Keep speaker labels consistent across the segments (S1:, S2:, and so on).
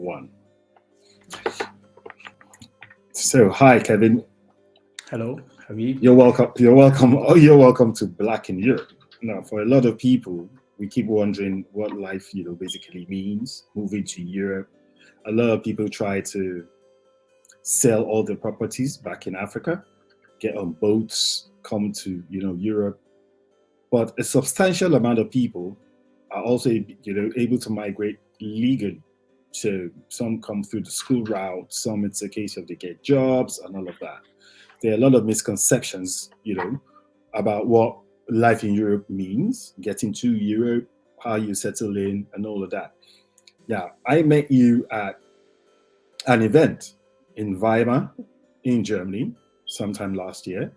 S1: One. So, hi, Kevin.
S2: Hello, Habib.
S1: You're welcome. You're welcome. Oh, you're welcome to Black in Europe. Now, for a lot of people, we keep wondering what life, basically means. Moving to Europe, a lot of people try to sell all their properties back in Africa, get on boats, come to Europe. But a substantial amount of people are also able to migrate legally. So some come through the school route, some it's a case of they get jobs and all of that. There are a lot of misconceptions, about what life in Europe means, getting to Europe, how you settle in, and all of that. Now, I met you at an event in Weimar, in Germany, sometime last year,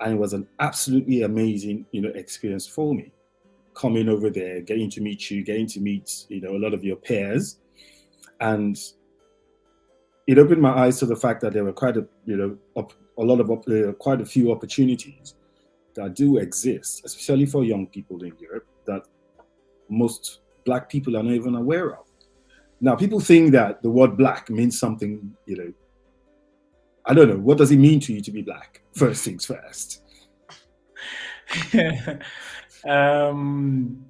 S1: and it was an absolutely amazing, experience for me. Coming over there, getting to meet you, getting to meet, a lot of your peers, and it opened my eyes to the fact that there were quite a few opportunities that do exist, especially for young people in Europe, that most Black people are not even aware of. Now, people think that the word Black means something, I don't know. What does it mean to you to be Black? First things first.
S2: um,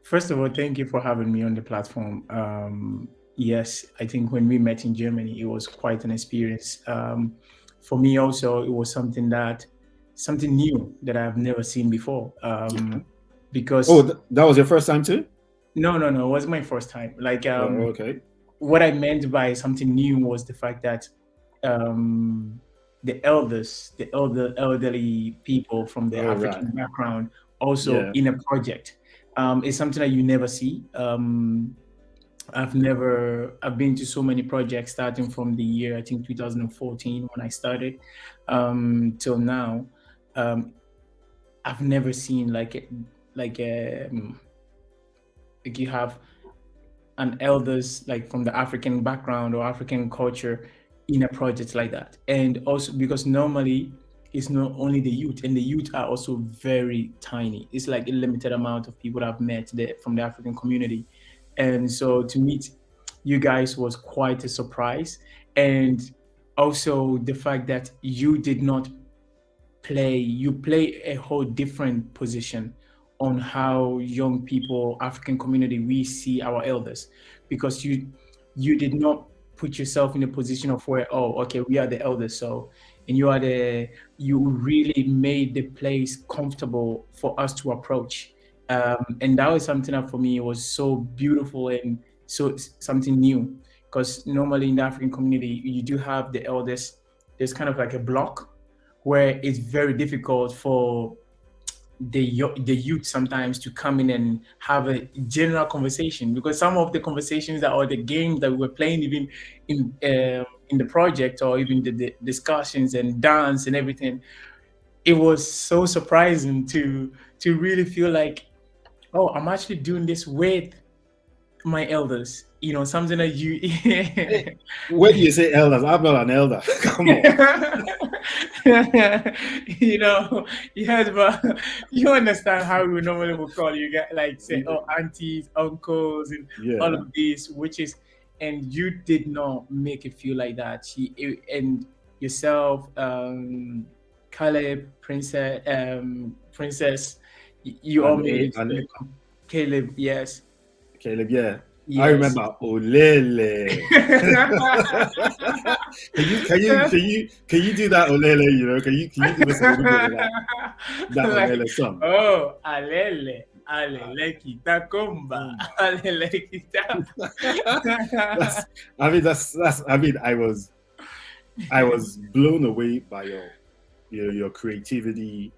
S2: First of all, thank you for having me on the platform. Yes, I think when we met in Germany, it was quite an experience. For me, also, it was something new that I've never seen before. Because
S1: Oh, that was your first time too?
S2: no, it was my first time.
S1: Okay.
S2: What I meant by something new was the fact that the elders, elderly people from the
S1: Oh, right.
S2: African background, also
S1: Yeah.
S2: in a project, is something that you never see. I've been to so many projects starting from the year I think 2014 when I started till now. Um, I've never seen like like you have an elders like from the African background or African culture in a project like that. And also because normally it's not only the youth, and the youth are also very tiny. It's like a limited amount of people I've met there from the African community. And so to meet you guys was quite a surprise. And also the fact that you play a whole different position on how young people, African community, we see our elders, because you did not put yourself in a position of where, oh, okay, we are the elders, so, and you really made the place comfortable for us to approach. And that was something that for me was so beautiful and so something new, because normally in the African community you do have the elders. There's kind of like a block where it's very difficult for the youth sometimes to come in and have a general conversation, because some of the conversations that, or the games that we were playing even in the project, or even the discussions and dance and everything, it was so surprising to really feel like, oh, I'm actually doing this with my elders, something that you
S1: Hey, when you say elders, I'm not an elder. Come on.
S2: you know, yes, but you understand how we normally would call you guys, like say, oh, aunties, uncles, and all
S1: Yeah.
S2: of this, which is, and you did not make it feel like that. And yourself, Caleb, Princess, you all made it.
S1: And
S2: Caleb, yes,
S1: Caleb, yeah. I
S2: yes.
S1: remember Olele. Can you do that Olele? Can you give us a little bit of that
S2: Like,
S1: Olele song?
S2: oh, alele, alele kita kumba,
S1: Mm.
S2: alele kita.
S1: That's I mean I was blown away by your creativity,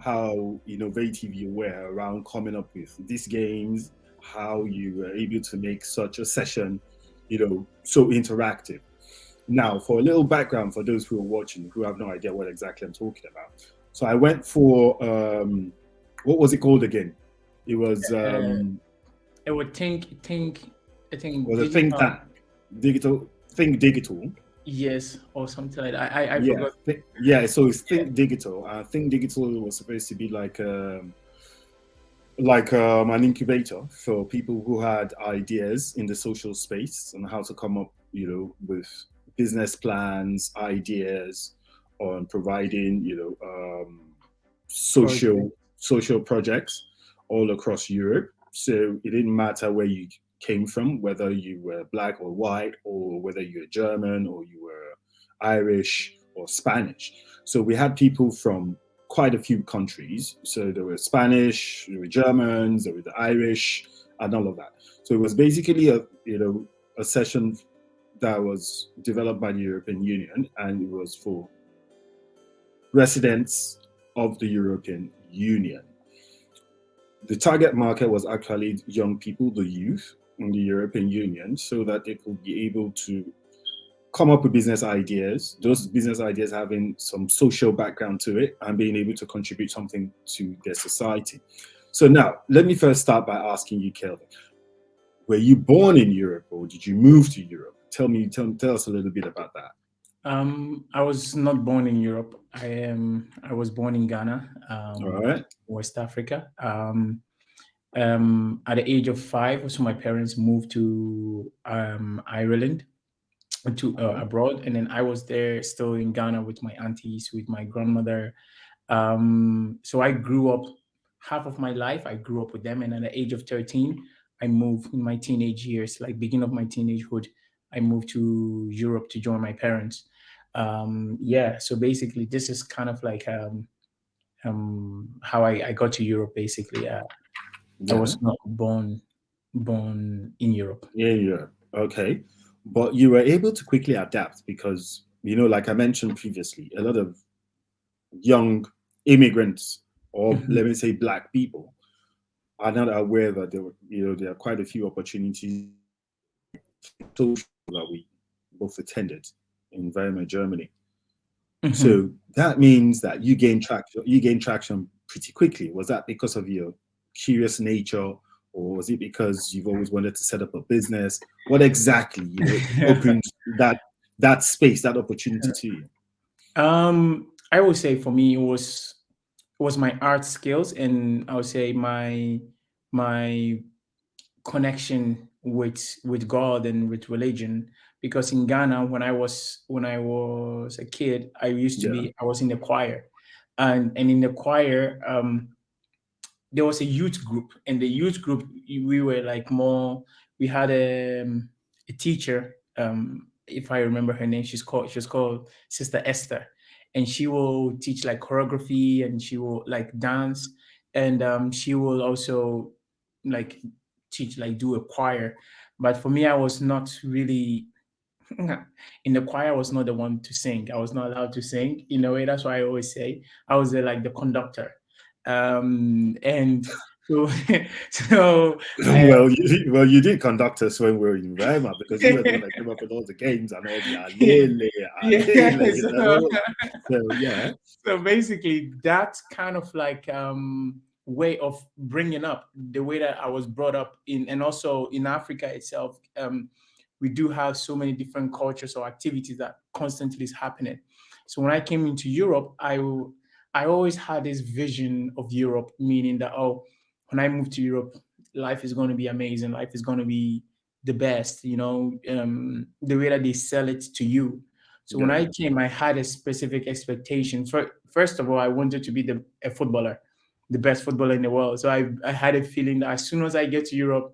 S1: how innovative you were around coming up with these games, how you were able to make such a session, so interactive. Now, for a little background for those who are watching who have no idea what exactly I'm talking about. So I went for what was it called again? It was
S2: uh, it would I think
S1: was a think
S2: digital,
S1: tank, digital.
S2: yes, or something like that. I
S1: Yeah,
S2: forgot.
S1: yeah. So it's
S2: Yeah.
S1: Think Digital. Think Digital was supposed to be like like an incubator for people who had ideas in the social space and how to come up, with business plans, ideas on providing, social
S2: Project.
S1: social projects all across Europe. So it didn't matter where you came from, whether you were black or white, or whether you were German or you were Irish or Spanish. So we had people from quite a few countries. So there were Spanish, there were Germans, there were the Irish, and all of that. So it was basically a session that was developed by the European Union, and it was for residents of the European Union. The target market was actually young people, the youth in the European Union, so that they could be able to come up with business ideas, those business ideas having some social background to it and being able to contribute something to their society. So now, let me first start by asking you, Kelvin, were you born in Europe or did you move to Europe? Tell us a little bit about that.
S2: I was not born in Europe. I was born in Ghana,
S1: All right.
S2: West Africa. At the age of 5, so my parents moved to Ireland, to
S1: Uh-huh.
S2: abroad, and then I was there still in Ghana with my aunties, with my grandmother. So I grew up half of my life. I grew up with them, and at the age of 13, I moved in my teenage years, like beginning of my teenagehood. I moved to Europe to join my parents. Yeah, so basically, this is kind of like how I got to Europe. Basically, I
S1: Yeah.
S2: was not born in Europe.
S1: Yeah, yeah. Okay. But you were able to quickly adapt because, like I mentioned previously, a lot of young immigrants, or
S2: Mhm.
S1: let me say black people, are not aware that there are quite a few opportunities social that we both attended in Weimar, Germany.
S2: Mhm.
S1: So that means that you gain traction pretty quickly. Was that because of your curious nature, or was it because you've always wanted to set up a business? What exactly, opened that space, that opportunity to you?
S2: I would say for me it was my art skills, and I would say my connection with God and with religion. Because in Ghana, when I was a kid,
S1: Yeah,
S2: I was in the choir, and in the choir, there was a youth group, and the youth group, we were like more. We had a teacher, if I remember her name. She was called Sister Esther, and she will teach like choreography, and she will like dance, and she will also like teach, like do a choir. But for me, I was not really in the choir. I was not the one to sing. I was not allowed to sing in a way. That's why I always say I was like the conductor. And so so I
S1: well, you did conduct us when we were in Weimar because you were the one that came up with all the games and all the alele,
S2: yeah,
S1: alele, So yeah,
S2: so basically that's kind of like way of bringing up, the way that I was brought up in. And also in Africa itself, we do have so many different cultures or activities that constantly is happening. So when I came into Europe, I always had this vision of Europe, meaning that, oh, when I move to Europe, life is going to be amazing, life is going to be the best, the way that they sell it to you. So when
S1: yeah.
S2: I came, I had a specific expectation. First of all, I wanted to be a footballer, the best footballer in the world. So I had a feeling that as soon as I get to Europe,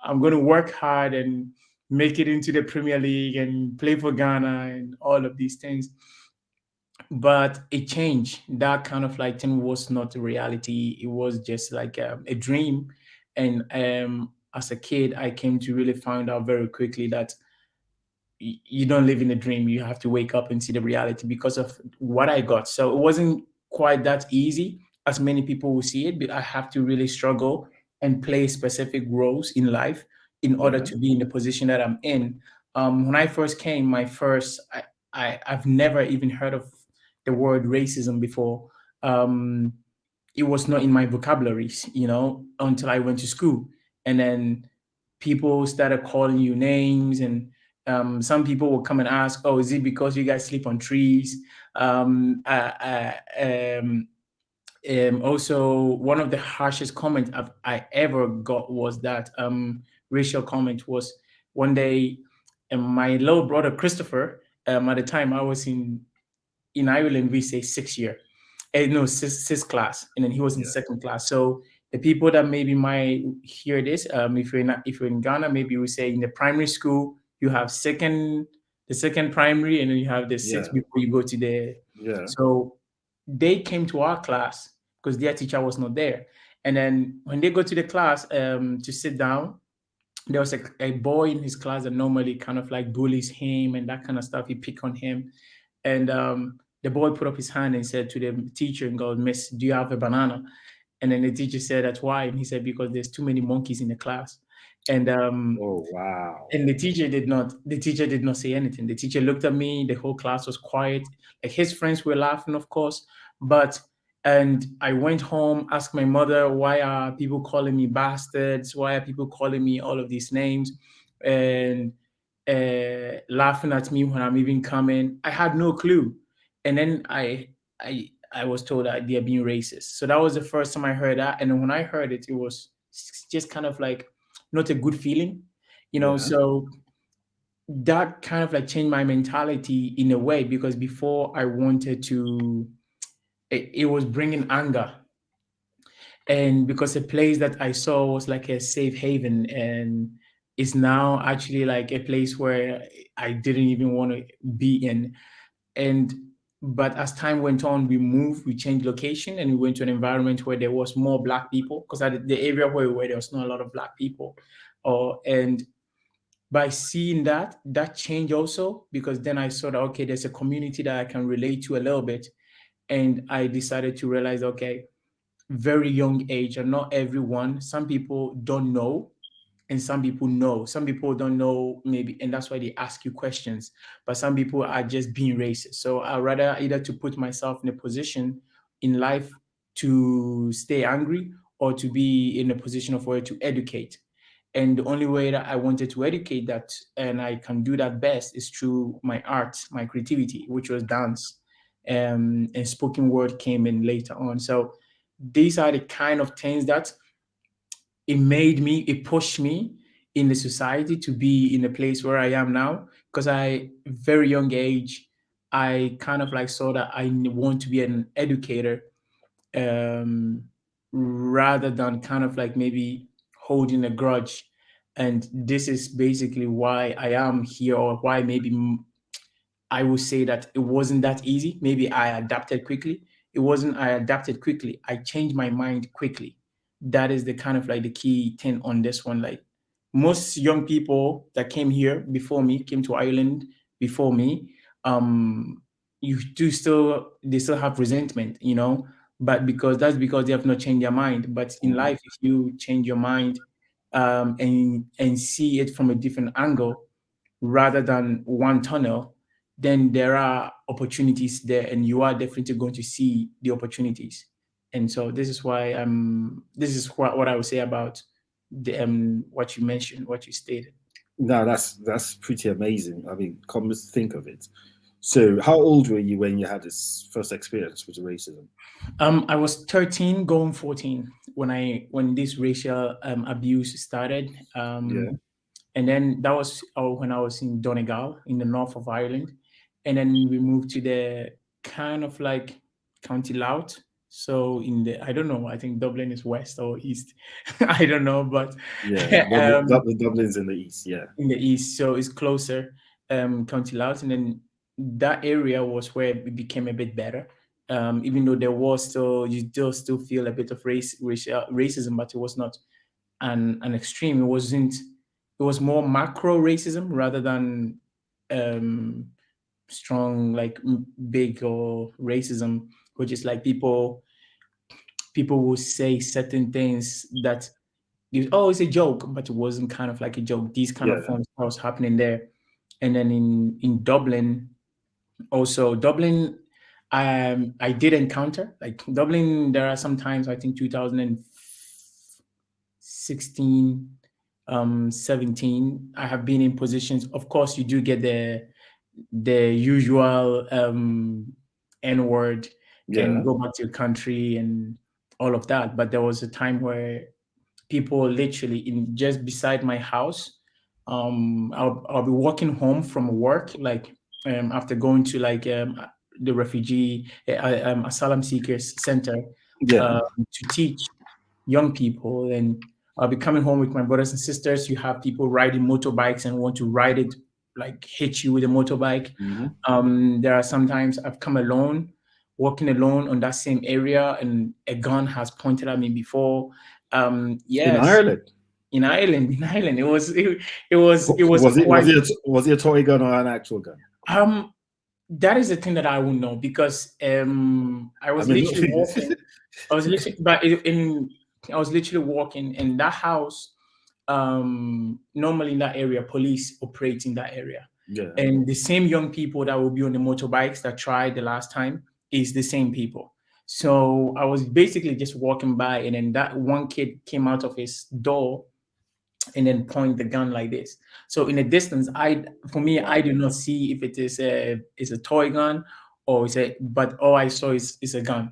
S2: I'm going to work hard and make it into the Premier League and play for Ghana and all of these things. But it changed. That kind of like thing was not a reality. It was just like a dream. And as a kid, I came to really find out very quickly that you don't live in a dream. You have to wake up and see the reality because of what I got. So it wasn't quite that easy as many people will see it, but I have to really struggle and play specific roles in life in order
S1: Yeah.
S2: to be in the position that I'm in. When I first came, I've never even heard of the word racism before. It was not in my vocabularies, until I went to school. And then people started calling you names, and some people will come and ask, "Oh, is it because you guys sleep on trees?" Um, uh, uh, um, Also, one of the harshest comments I ever got was that racial comment was one day, my little brother Christopher. At the time, I was in Ireland. We say 6 year, no, sis class, and then he was in
S1: Yeah.
S2: second class. So the people that maybe might hear this, if you're in Ghana, maybe we say in the primary school you have the second primary, and then you have the sixth
S1: Yeah.
S2: before you go to the.
S1: Yeah.
S2: So they came to our class because their teacher was not there, and then when they go to the class to sit down, there was a boy in his class that normally kind of like bullies him and that kind of stuff. He pick on him, and the boy put up his hand and said to the teacher and goes, "Miss, do you have a banana?" And then the teacher said, "That's why." And he said, "Because there's too many monkeys in the class." And
S1: Oh wow.
S2: the teacher did not say anything. The teacher looked at me. The whole class was quiet. Like his friends were laughing, of course, but and I went home, asked my mother, "Why are people calling me bastards? Why are people calling me all of these names?" And laughing at me when I'm even coming. I had no clue. And then I was told that they're being racist. So that was the first time I heard that. And then when I heard it, it was just kind of like not a good feeling,
S1: Yeah.
S2: So that kind of like changed my mentality in a way, because before I wanted to, it was bringing anger. And because a place that I saw was like a safe haven, and is now actually like a place where I didn't even want to be in. And but as time went on, we changed location, and we went to an environment where there was more black people, because at the area where we were, there was not a lot of black people. And by seeing that changed also, because then I saw that, okay, there's a community that I can relate to a little bit. And I decided to realize, okay, very young age, and not everyone, some people don't know, and some people know. Some people don't know, maybe, and that's why they ask you questions. But some people are just being racist. So I'd rather either to put myself in a position in life to stay angry, or to be in a position of where to educate. And the only way that I wanted to educate that, and I can do that best, is through my art, my creativity, which was dance. And spoken word came in later on. So these are the kind of things that it pushed me in the society to be in a place where I am now. Because very young age, I kind of like saw that I want to be an educator, um, rather than kind of like maybe holding a grudge. And this is basically why I am here, or why maybe I would say that it wasn't that easy. Maybe I adapted quickly. It wasn't I adapted quickly. I changed my mind quickly. That is the kind of like the key thing on this one. Like most young people that came here before me, came to Ireland before me, um, they still have resentment, but because they have not changed their mind. But in
S1: Mhm.
S2: life, if you change your mind, and see it from a different angle rather than one tunnel, then there are opportunities there, and you are definitely going to see the opportunities. And so this is what I would say about the what you mentioned, what you stated.
S1: No, that's pretty amazing. I mean, come to think of it. So, how old were you when you had this first experience with racism?
S2: I was 13 going 14 when this racial abuse started.
S1: Yeah.
S2: And then that was when I was in Donegal in the north of Ireland. And then we moved to the kind of like County Louth. So I don't know, I think Dublin is west or east. I don't know, but
S1: Yeah.
S2: um,
S1: Dublin's in the east. Yeah.
S2: in the east, so it's closer, County Louth. And then that area was where it became a bit better. Even though there was still feel a bit of racism, but it was not an extreme. It was more macro racism rather than um, strong, like big or racism, which is like people will say certain things that oh, it's a joke, but it wasn't kind of like a joke. These kind of
S1: Yeah.
S2: forms was happening there. And then in Dublin, also Dublin, I did encounter like Dublin. There are sometimes, I think 2016, 17, I have been in positions. Of course, you do get the usual N word
S1: Yeah.
S2: and go back to your country and all of that. But there was a time where people literally in just beside my house. I'll be walking home from work, like after going to like the refugee asylum seekers center
S1: Yeah.
S2: to teach young people, and I'll be coming home with my brothers and sisters. You have people riding motorbikes and want to ride it, like hit you with a motorbike.
S1: Hmm.
S2: There are sometimes I've come alone, walking alone on that same area, and a gun has pointed at me before.
S1: In
S2: Yes,
S1: Ireland.
S2: in Ireland, it was quite.
S1: Was it a toy gun or an actual gun?
S2: Um, that is the thing that I will know because I
S1: I
S2: was
S1: mean,
S2: literally walking. I was literally, but I was literally walking in that house. Normally in that area, police operate in that area,
S1: yeah.
S2: and the same young people that will be on the motorbikes that tried the last time is the same people. So I was basically just walking by, and then that one kid came out of his door and then point the gun like this. So in a distance, for me, I
S1: Wow.
S2: do not see if it is a toy gun or but all I saw is a gun.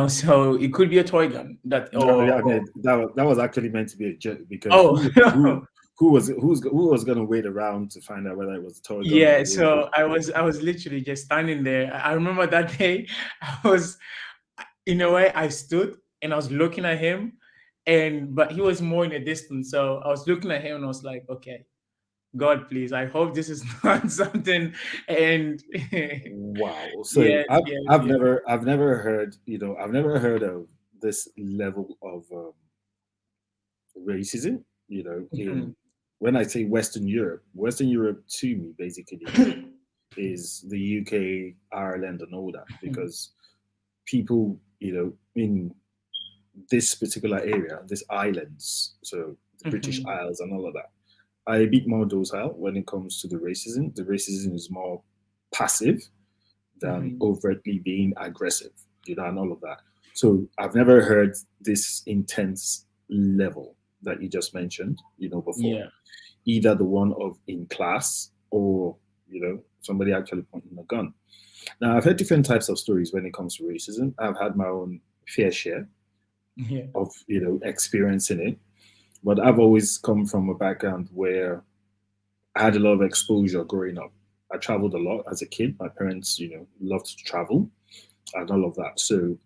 S2: So it could be a toy gun that
S1: No, yeah, I
S2: or
S1: mean that was actually meant to be a joke because
S2: oh
S1: who was gonna wait around to find out whether it was a toy gun or a
S2: yeah.
S1: real gun?
S2: So I was literally just standing there. I remember that day. I was in a way I stood and I was looking at him, but he was more in a distance. So I was looking at him and I was like, okay, God, please, I hope this is not something. And
S1: Wow. So
S2: yes,
S1: I've
S2: yes,
S1: I've
S2: yes.
S1: never I've never heard I've never heard of this level of racism. In
S2: Mhm.
S1: when I say Western Europe to me basically is the UK, Ireland, and all that because people in this particular area, these islands, so the British
S2: Mhm.
S1: Isles and all of that, are a bit more docile when it comes to the racism. The racism is more passive than
S2: Mhm.
S1: overtly being aggressive, and all of that. So I've never heard this intense level that you just mentioned, before.
S2: Yeah.
S1: Either the one of in class or, somebody actually pointing a gun. Now, I've heard different types of stories when it comes to racism. I've had my own fair share
S2: Yeah.
S1: of, experiencing it. But I've always come from a background where I had a lot of exposure growing up. I traveled a lot as a kid. My parents, loved to travel and all of that. So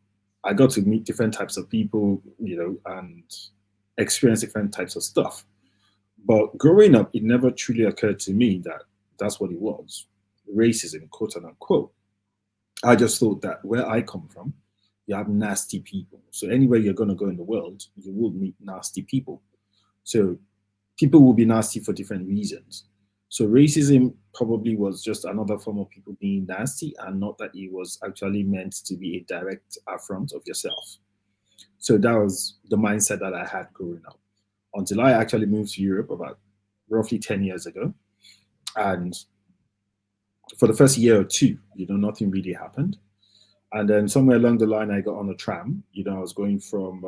S1: I got to meet different types of people, and experience different types of stuff. But growing up, it never truly occurred to me that that's what it was, racism, quote unquote. I just thought that where I come from, you have nasty people. So anywhere you're going to go in the world, you will meet nasty people. So people will be nasty for different reasons. So racism probably was just another form of people being nasty and not that it was actually meant to be a direct affront of yourself. So that was the mindset that I had growing up until I actually moved to Europe about roughly 10 years ago. And for the first year or two, nothing really happened. And then somewhere along the line, I got on a tram. I was going from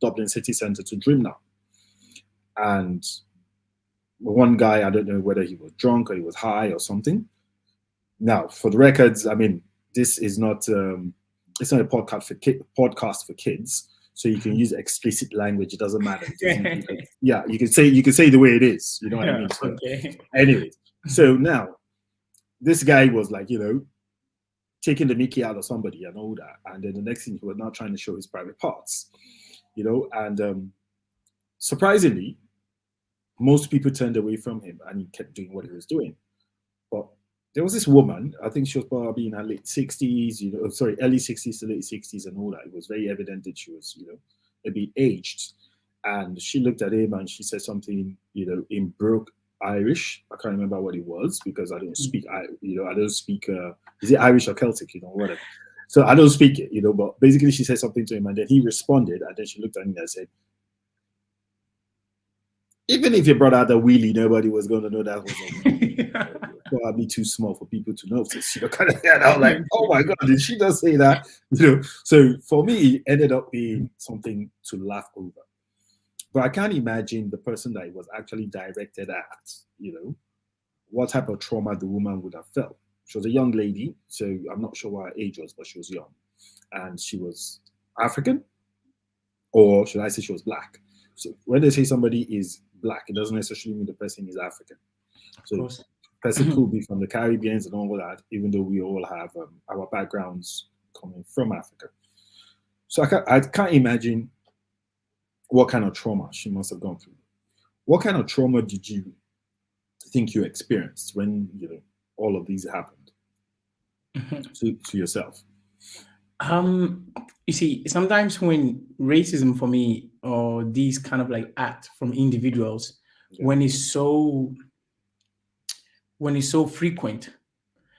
S1: Dublin city centre to Drimnagh. And one guy, I don't know whether he was drunk or he was high or something. Now, for the records, I mean, this is not it's not a podcast for kids, so you can use explicit language. It doesn't matter. Yeah, you can say the way it is. You know what I
S2: Yeah.
S1: mean? So,
S2: Okay.
S1: anyways, so now this guy was like, taking the Mickey out of somebody and all that, and then the next thing he was now trying to show his private parts, and surprisingly, most people turned away from him, and he kept doing what he was doing. But there was this woman, I think she was probably in her late 60s, sorry, early 60s to late 60s and all that. It was very evident that she was, a bit aged. And she looked at him and she said something, in broke Irish. I can't remember what it was because I don't speak, I don't speak, is it Irish or Celtic, whatever. So I don't speak it, but basically she said something to him and then he responded and then she looked at me and said, even if you brought out the wheelie, nobody was going to know that was a wheelie. Probably too small for people to notice. Kind of. And I was like, oh my god, did she just say that? So for me, it ended up being something to laugh over. But I can't imagine the person that it was actually directed at. What type of trauma the woman would have felt. She was a young lady, so I'm not sure what her age was, but she was young, and she was African, or should I say she was black. So when they say somebody is black, it doesn't necessarily mean the person is African.
S2: Of
S1: So
S2: course.
S1: person could be from the Caribbeans and all that, even though we all have our backgrounds coming from Africa. So I can't imagine what kind of trauma she must have gone through. What kind of trauma did you think you experienced when all of these happened to yourself?
S2: Um, you see, sometimes when racism for me or these kind of like act from individuals,
S1: Yeah.
S2: when it's so frequent,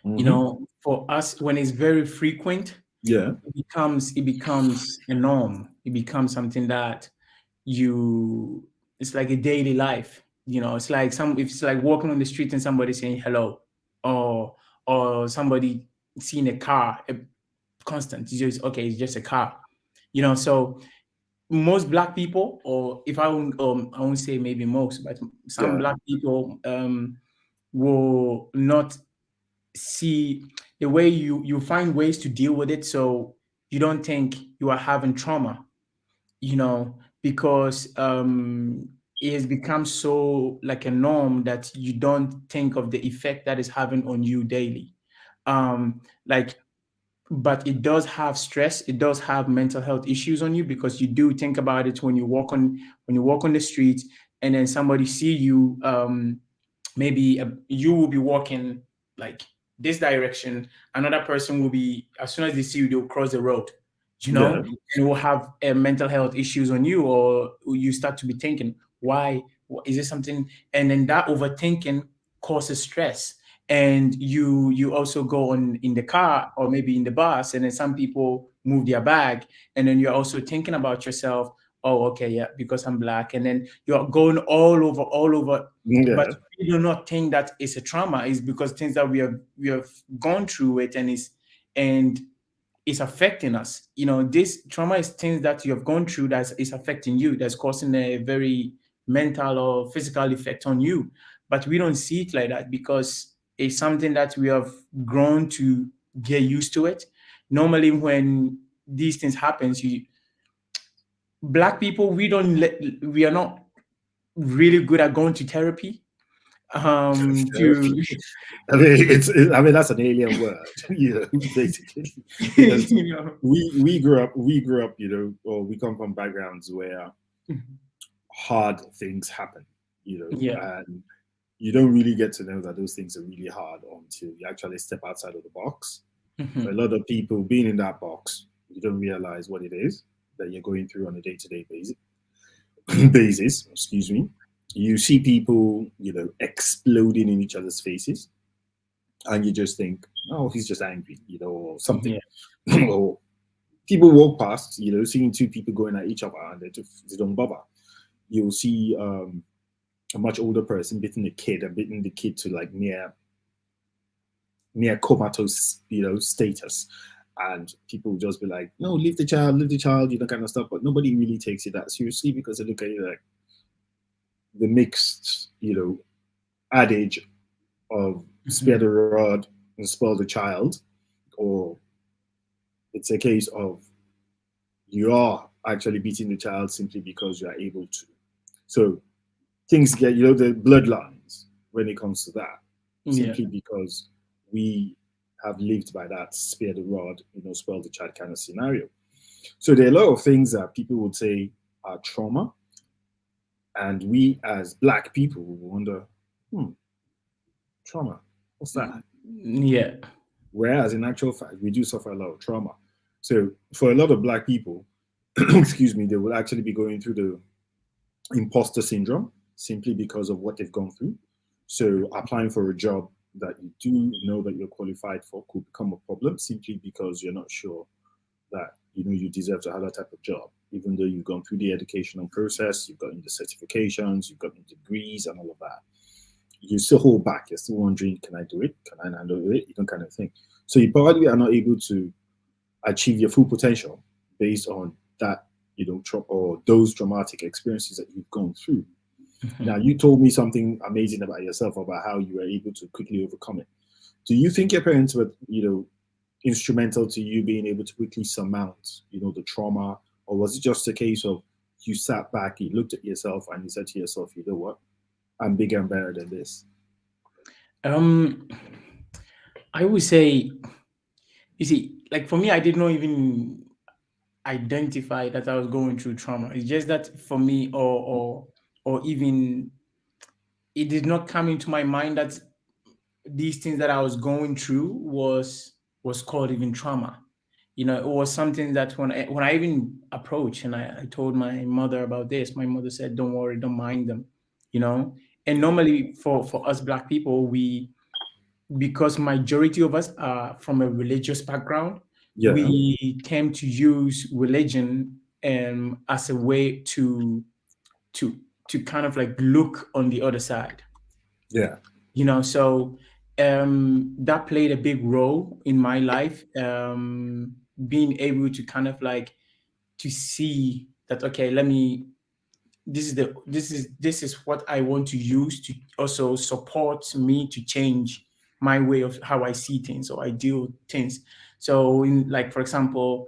S1: Mm-hmm.
S2: for us, when it's very frequent,
S1: Yeah.
S2: it becomes a norm. It becomes something that you it's like a daily life. It's like if it's like walking on the street and somebody saying hello, or somebody seeing a car, constant. It's just okay, it's just a car. So most black people, or if I won't say maybe most, but some
S1: Yeah.
S2: black people will not see the way you find ways to deal with it, so you don't think you are having trauma, because it has become so like a norm that you don't think of the effect that is having on you daily. Like, but it does have stress, it does have mental health issues on you, because you do think about it when you walk on the street, and then somebody see you, maybe you will be walking like this direction, another person will be, as soon as they see you, they'll cross the road,
S1: Yeah.
S2: and will have mental health issues on you, or you start to be thinking, why, is this something, and then that overthinking causes stress, and you also go on in the car or maybe in the bus, and then some people move their bag, and then you're also thinking about yourself, oh, okay, yeah, because I'm black, and then you're going all over, but
S1: Yeah.
S2: we do not think that it's a trauma. It's because things that we have gone through it, and it's affecting us. This trauma is things that you have gone through that is affecting you, that's causing a very mental or physical effect on you. But we don't see it like that, because it's something that we have grown to get used to it. Normally, when these things happens, black people, we are not really good at going to therapy. To
S1: Therapy. I mean, I mean, that's an alien word, basically, because
S2: you know
S1: we grew up, or we come from backgrounds where hard things happen,
S2: yeah.
S1: and you don't really get to know that those things are really hard until you actually step outside of the box. For a
S2: Mhm.
S1: lot of people, being in that box, you don't realize what it is that you're going through on a day-to-day basis. Basis, excuse me. You see people, exploding in each other's faces, and you just think, oh, he's just angry, or something.
S2: Yeah.
S1: Or people walk past, seeing two people going at each other, and they don't bother. You'll see a much older person beating a kid and beating the kid to like near comatose, status. And people will just be like, no, leave the child, kind of stuff. But nobody really takes it that seriously, because they look at it like the mixed, adage of spare
S2: Mhm.
S1: the rod and spoil the child, or it's a case of you are actually beating the child simply because you are able to. So things get, the bloodlines when it comes to that,
S2: Yeah.
S1: simply because we have lived by that spare the rod, spoil the child kind of scenario. So there are a lot of things that people would say are trauma, and we as black people will wonder, hmm, trauma, what's that?
S2: Yeah.
S1: Whereas in actual fact, we do suffer a lot of trauma. So for a lot of black people, excuse me, they will actually be going through the imposter syndrome simply because of what they've gone through. So applying for a job that you do know that you're qualified for could become a problem simply because you're not sure that you deserve to have that type of job, even though you've gone through the educational process, you've gotten the certifications, you've gotten degrees and all of that. You still hold back. You're still wondering, can I do it? Can I handle it? Kind of thing. So you probably are not able to achieve your full potential based on that, or those traumatic experiences that you've gone through. Now,
S2: Mhm.
S1: you told me something amazing about yourself, about how you were able to quickly overcome it. Do you think your parents were, instrumental to you being able to quickly surmount, the trauma, or was it just a case of you sat back, you looked at yourself, and you said to yourself, you know what, I'm bigger and better than this?
S2: Um, I would say, you see, like for me, I did not even identify that I was going through trauma. It's just that for me, or even it did not come into my mind that these things that I was going through was called even trauma. It was something that when I even approached and I told my mother about this, my mother said, "Don't worry, don't mind them." You know, and normally for us Black people, we because majority of us are from a religious background,
S1: Yeah,
S2: we tend to use religion as a way to to kind of like look on the other side.
S1: yeah,
S2: So that played a big role in my life, being able to kind of like to see that, okay, let me this is what I want to use to also support me to change my way of how I see things or I deal with things. So in, like, for example,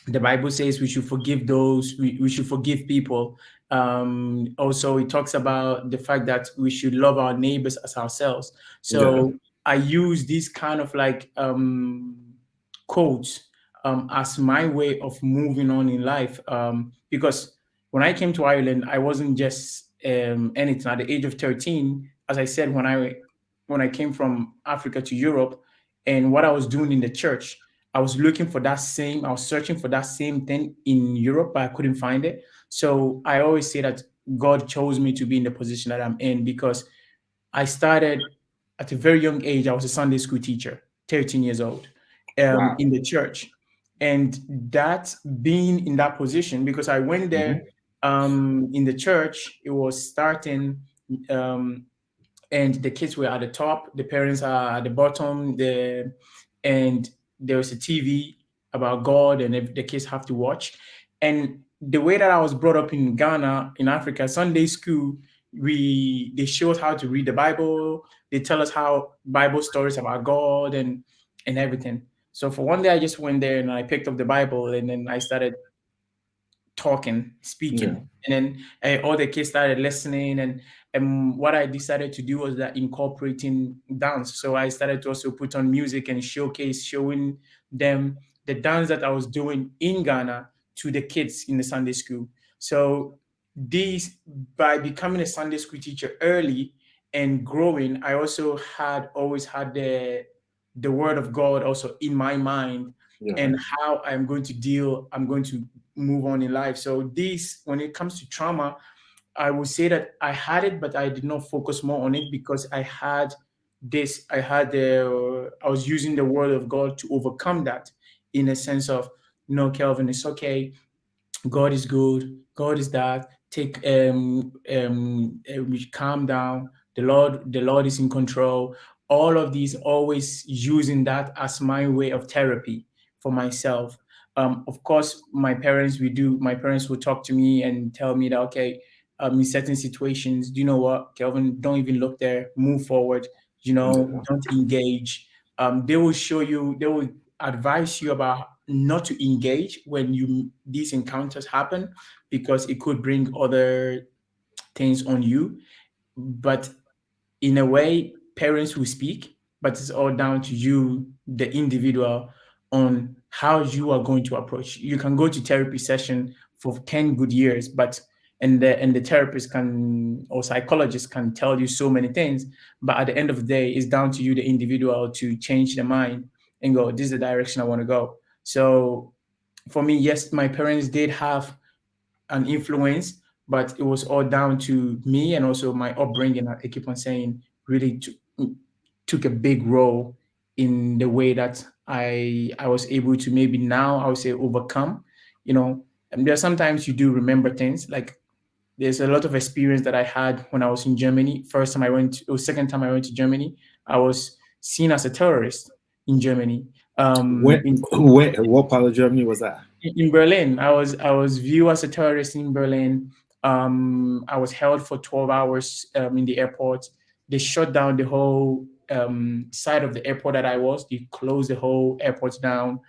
S2: the Bible says we should forgive those, we should forgive people. Also, it talks about the fact that we should love our neighbors as ourselves.
S1: yeah,
S2: So I use these kind of like quotes as my way of moving on in life. Because when I came to Ireland, I wasn't just anything. At the age of 13, as I said, when I came from Africa to Europe, and what I was doing in the church, I was searching for that same thing in Europe, but I couldn't find it. So I always say that God chose me to be in the position that I'm in because I started at a very young age. I was a Sunday school teacher, 13 years old,
S1: wow,
S2: in the church. And that being in that position, because I went
S1: hmm,
S2: there in the church, it was starting. Um, and the kids were at the top, the parents are at the bottom, and there was a TV about God, and the kids have to watch. And the way that I was brought up in Ghana, in Africa, Sunday school, they show us how to read the Bible. They tell us how Bible stories about God and everything. So for one day, I just went there and I picked up the Bible, and then I started talking,
S1: yeah,
S2: speaking, and then all the kids started listening. And what I decided to do was that incorporating dance. So I started to also put on music and showing them the dance that I was doing in Ghana to the kids in the Sunday school. So these by becoming a Sunday school teacher early and growing, I also had always had the word of God also in my mind,
S1: yeah,
S2: and how I'm going to move on in life. So this, when it comes to trauma, I would say that I had it, but I did not focus more on it because I was using the word of God to overcome that, in a sense of, Kelvin, it's okay. God is good. God is that. Calm down. The Lord is in control. All of these, always using that as my way of therapy for myself. Of course, my parents would talk to me and tell me that, okay, in certain situations, do you know what, Kelvin, don't even look there, move forward,
S1: yeah,
S2: don't engage. They will advise you about not to engage when these encounters happen, because it could bring other things on you. But in a way, parents will speak, but it's all down to you, the individual, on how you are going to approach. You can go to therapy session for 10 good years, but and the therapist can, or psychologist can tell you so many things, but at the end of the day, it's down to you, the individual, to change their mind and go, this is the direction I want to go. So for me, yes, my parents did have an influence, but it was all down to me and also my upbringing. I keep on saying, really took a big role in the way that I was able to, maybe now I would say, overcome. And there sometimes you do remember things, like there's a lot of experience that I had when I was in Germany. Second time I went to Germany, I was seen as a terrorist in Germany.
S1: what part of Germany was that?
S2: In Berlin. I was viewed as a terrorist in Berlin. I was held for 12 hours in the airport. They shut down the whole side of the airport that I was. They closed the whole airport down.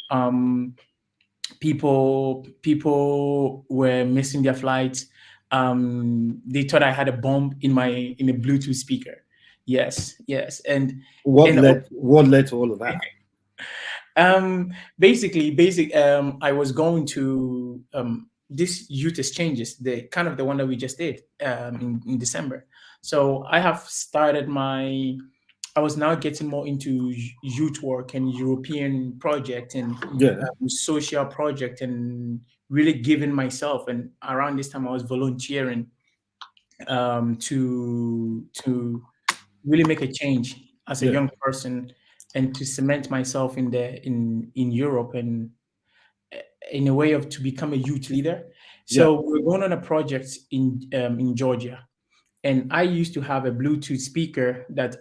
S2: Um, people were missing their flights. They thought I had a bomb in a Bluetooth speaker. Yes, yes, and
S1: What led to all of that?
S2: I was going to this youth exchanges, the kind of the one that we just did in December. So I was now getting more into youth work and European project and
S1: Yeah,
S2: social project, and really giving myself. And around this time I was volunteering to really make a change as a
S1: yeah,
S2: young person, and to cement myself in Europe, and in a way of to become a youth leader.
S1: yeah.
S2: So we're going on a project in Georgia, and I used to have a Bluetooth speaker that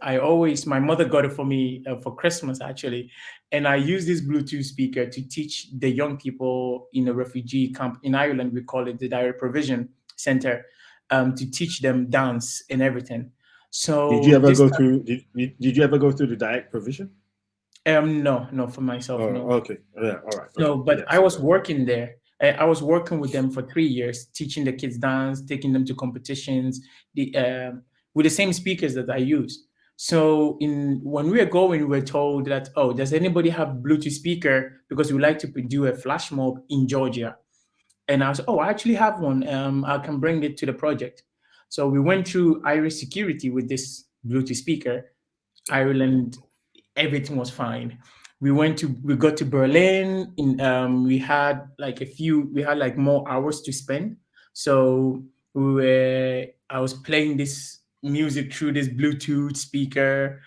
S2: my mother got it for me for Christmas actually, and I use this Bluetooth speaker to teach the young people in a refugee camp in Ireland. We call it the Direct Provision Center, to teach them dance and everything.
S1: Did you
S2: So
S1: ever
S2: this
S1: go through? Did you ever go through the direct provision?
S2: no, for myself,
S1: Oh,
S2: no.
S1: okay. Yeah. All right. Okay.
S2: No, but I
S1: Yes.
S2: was working there. I was working with them for 3 years, teaching the kids dance, taking them to competitions, with the same speakers that I use. So when we were going, we were told that, oh, does anybody have Bluetooth speaker? Because we like to do a flash mob in Georgia. And I was, oh, I actually have one. I can bring it to the project. So we went through Irish security with this Bluetooth speaker. Ireland, everything was fine. We got to Berlin. We had like more hours to spend. So I was playing this music through this Bluetooth speaker.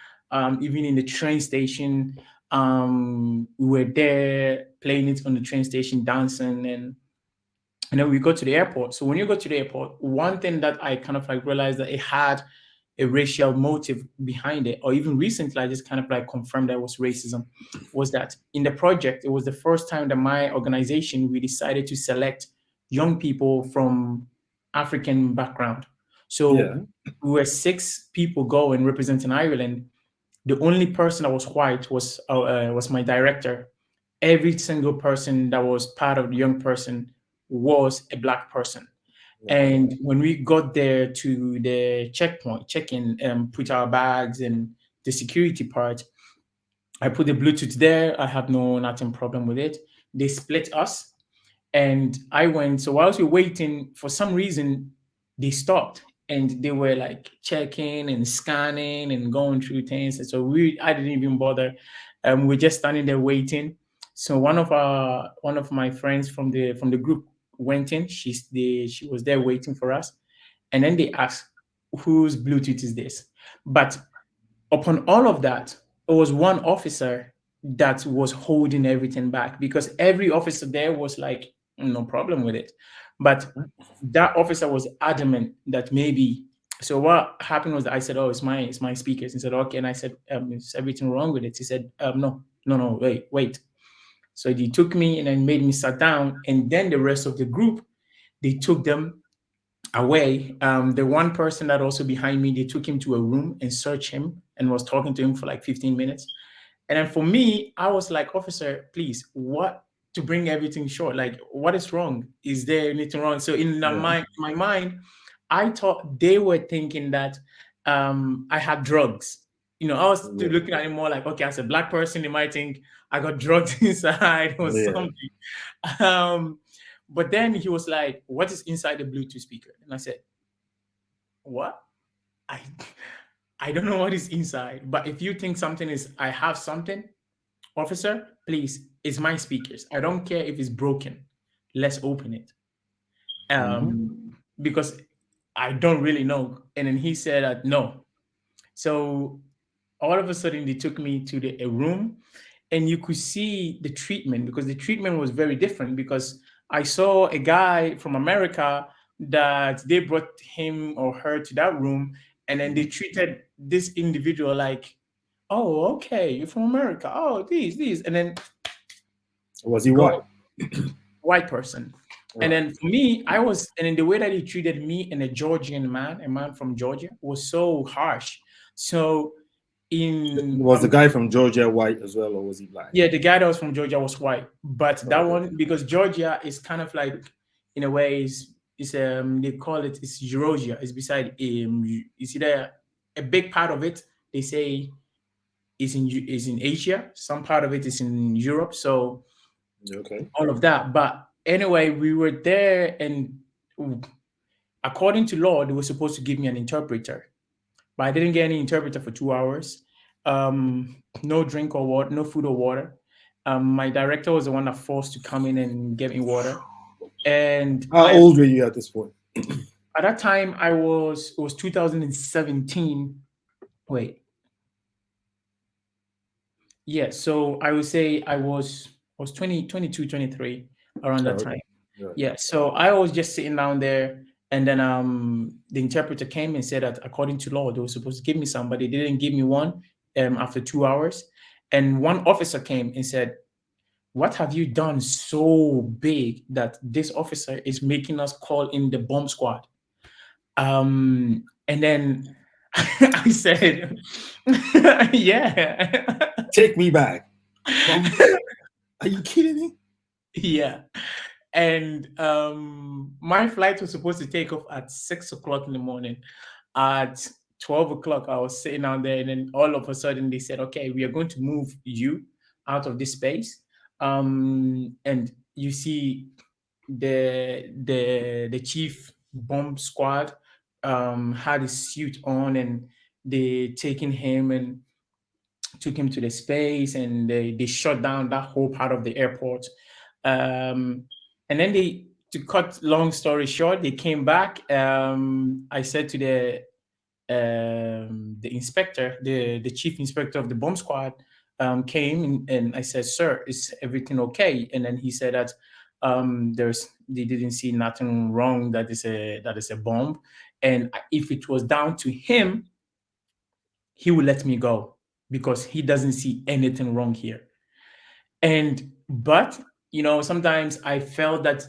S2: Even in the train station, we were there playing it on the train station, dancing, and then we go to the airport. So when you go to the airport, one thing that I kind of like realized that it had a racial motive behind it, or even recently, I just kind of like confirmed that it was racism, was that in the project, it was the first time that my organization, we decided to select young people from African background. So
S1: Yeah.
S2: we were 6 people going representing Ireland. The only person that was white was my director. Every single person that was part of the young person was a black person.
S1: Wow.
S2: And when we got there to the checkpoint, check-in, put our bags and the security part, I put the Bluetooth there. I have nothing problem with it. They split us, and I went. So whilst we were waiting, for some reason, they stopped and they were like checking and scanning and going through things. And so I didn't even bother. We're just standing there waiting. So one of my friends from the group went in. She was there waiting for us, and then they asked, "Whose Bluetooth is this?" But upon all of that, it was one officer that was holding everything back, because every officer there was like, no problem with it. But that officer was adamant that maybe. So what happened was that I said, "Oh, it's my speakers." He said, "Okay," and I said, "Is everything wrong with it?" He said, "No, no, no, wait." So he took me and then made me sit down, and then the rest of the group, they took them away. The one person that also behind me, they took him to a room and searched him and was talking to him for like 15 minutes. And then for me, I was like, "Officer, please, what to bring everything short? Like, what is wrong? Is there anything wrong?" So
S1: Yeah.
S2: my mind, I thought they were thinking that I had drugs. I was still
S1: Yeah.
S2: looking at it more like, okay, as a black person, they might think I got drugs inside or
S1: Yeah.
S2: something. Um, but then he was like, "What is inside the Bluetooth speaker?" And I said, "What? I I don't know what is inside. But if you think something is, I have something, officer, please, it's my speakers. I don't care if it's broken. Let's open it."
S1: Hmm.
S2: Because I don't really know. And then he said that no. So all of a sudden they took me to a room, and you could see the treatment, because the treatment was very different. Because I saw a guy from America that they brought him or her to that room, and then they treated this individual like, "Oh, okay, you're from America. Oh, these," and then
S1: Was he white?
S2: go white person. And
S1: Right.
S2: then for me, and then the way that he treated me and a Georgian man, a man from Georgia, was so harsh. So in
S1: Was the guy from Georgia white as well, or was he black?
S2: Yeah, the guy that was from Georgia was white, but that
S1: Okay.
S2: one, because Georgia is kind of like, in a way, is they call it, it's Eurasia. It's beside it's either a big part of it. They say is in Asia. Some part of it is in Europe. So
S1: Okay.
S2: all of that. But anyway, we were there, and according to law, they were supposed to give me an interpreter, but I didn't get any interpreter for 2 hours. No drink or water, no food or water. My director was the one that forced to come in and get me water. And
S1: How
S2: I,
S1: old were you at this point?
S2: at that time, it was 2017. Wait, yeah. So I would say I was 20, 22, 23 around
S1: Oh,
S2: that
S1: okay.
S2: time.
S1: Right.
S2: Yeah. So I was just sitting down there, and then the interpreter came and said that according to law, they were supposed to give me some, but they didn't give me one after 2 hours. And one officer came and said, "What have you done so big that this officer is making us call in the bomb squad?" And then I said, "Yeah."
S1: Take me back. Are you kidding me?
S2: Yeah. And my flight was supposed to take off at 6 o'clock in the morning. At 12 o'clock, I was sitting down there, and then all of a sudden they said, "Okay, we are going to move you out of this space." And you see the chief bomb squad had his suit on, and they taking him and took him to the space, and they shut down that whole part of the airport. And then to cut long story short, they came back. I said to the inspector, the chief inspector of the bomb squad, came, and I said, "Sir, is everything okay?" And then he said that they didn't see nothing wrong. That is a bomb, and if it was down to him, he would let me go because he doesn't see anything wrong here. And but sometimes I felt that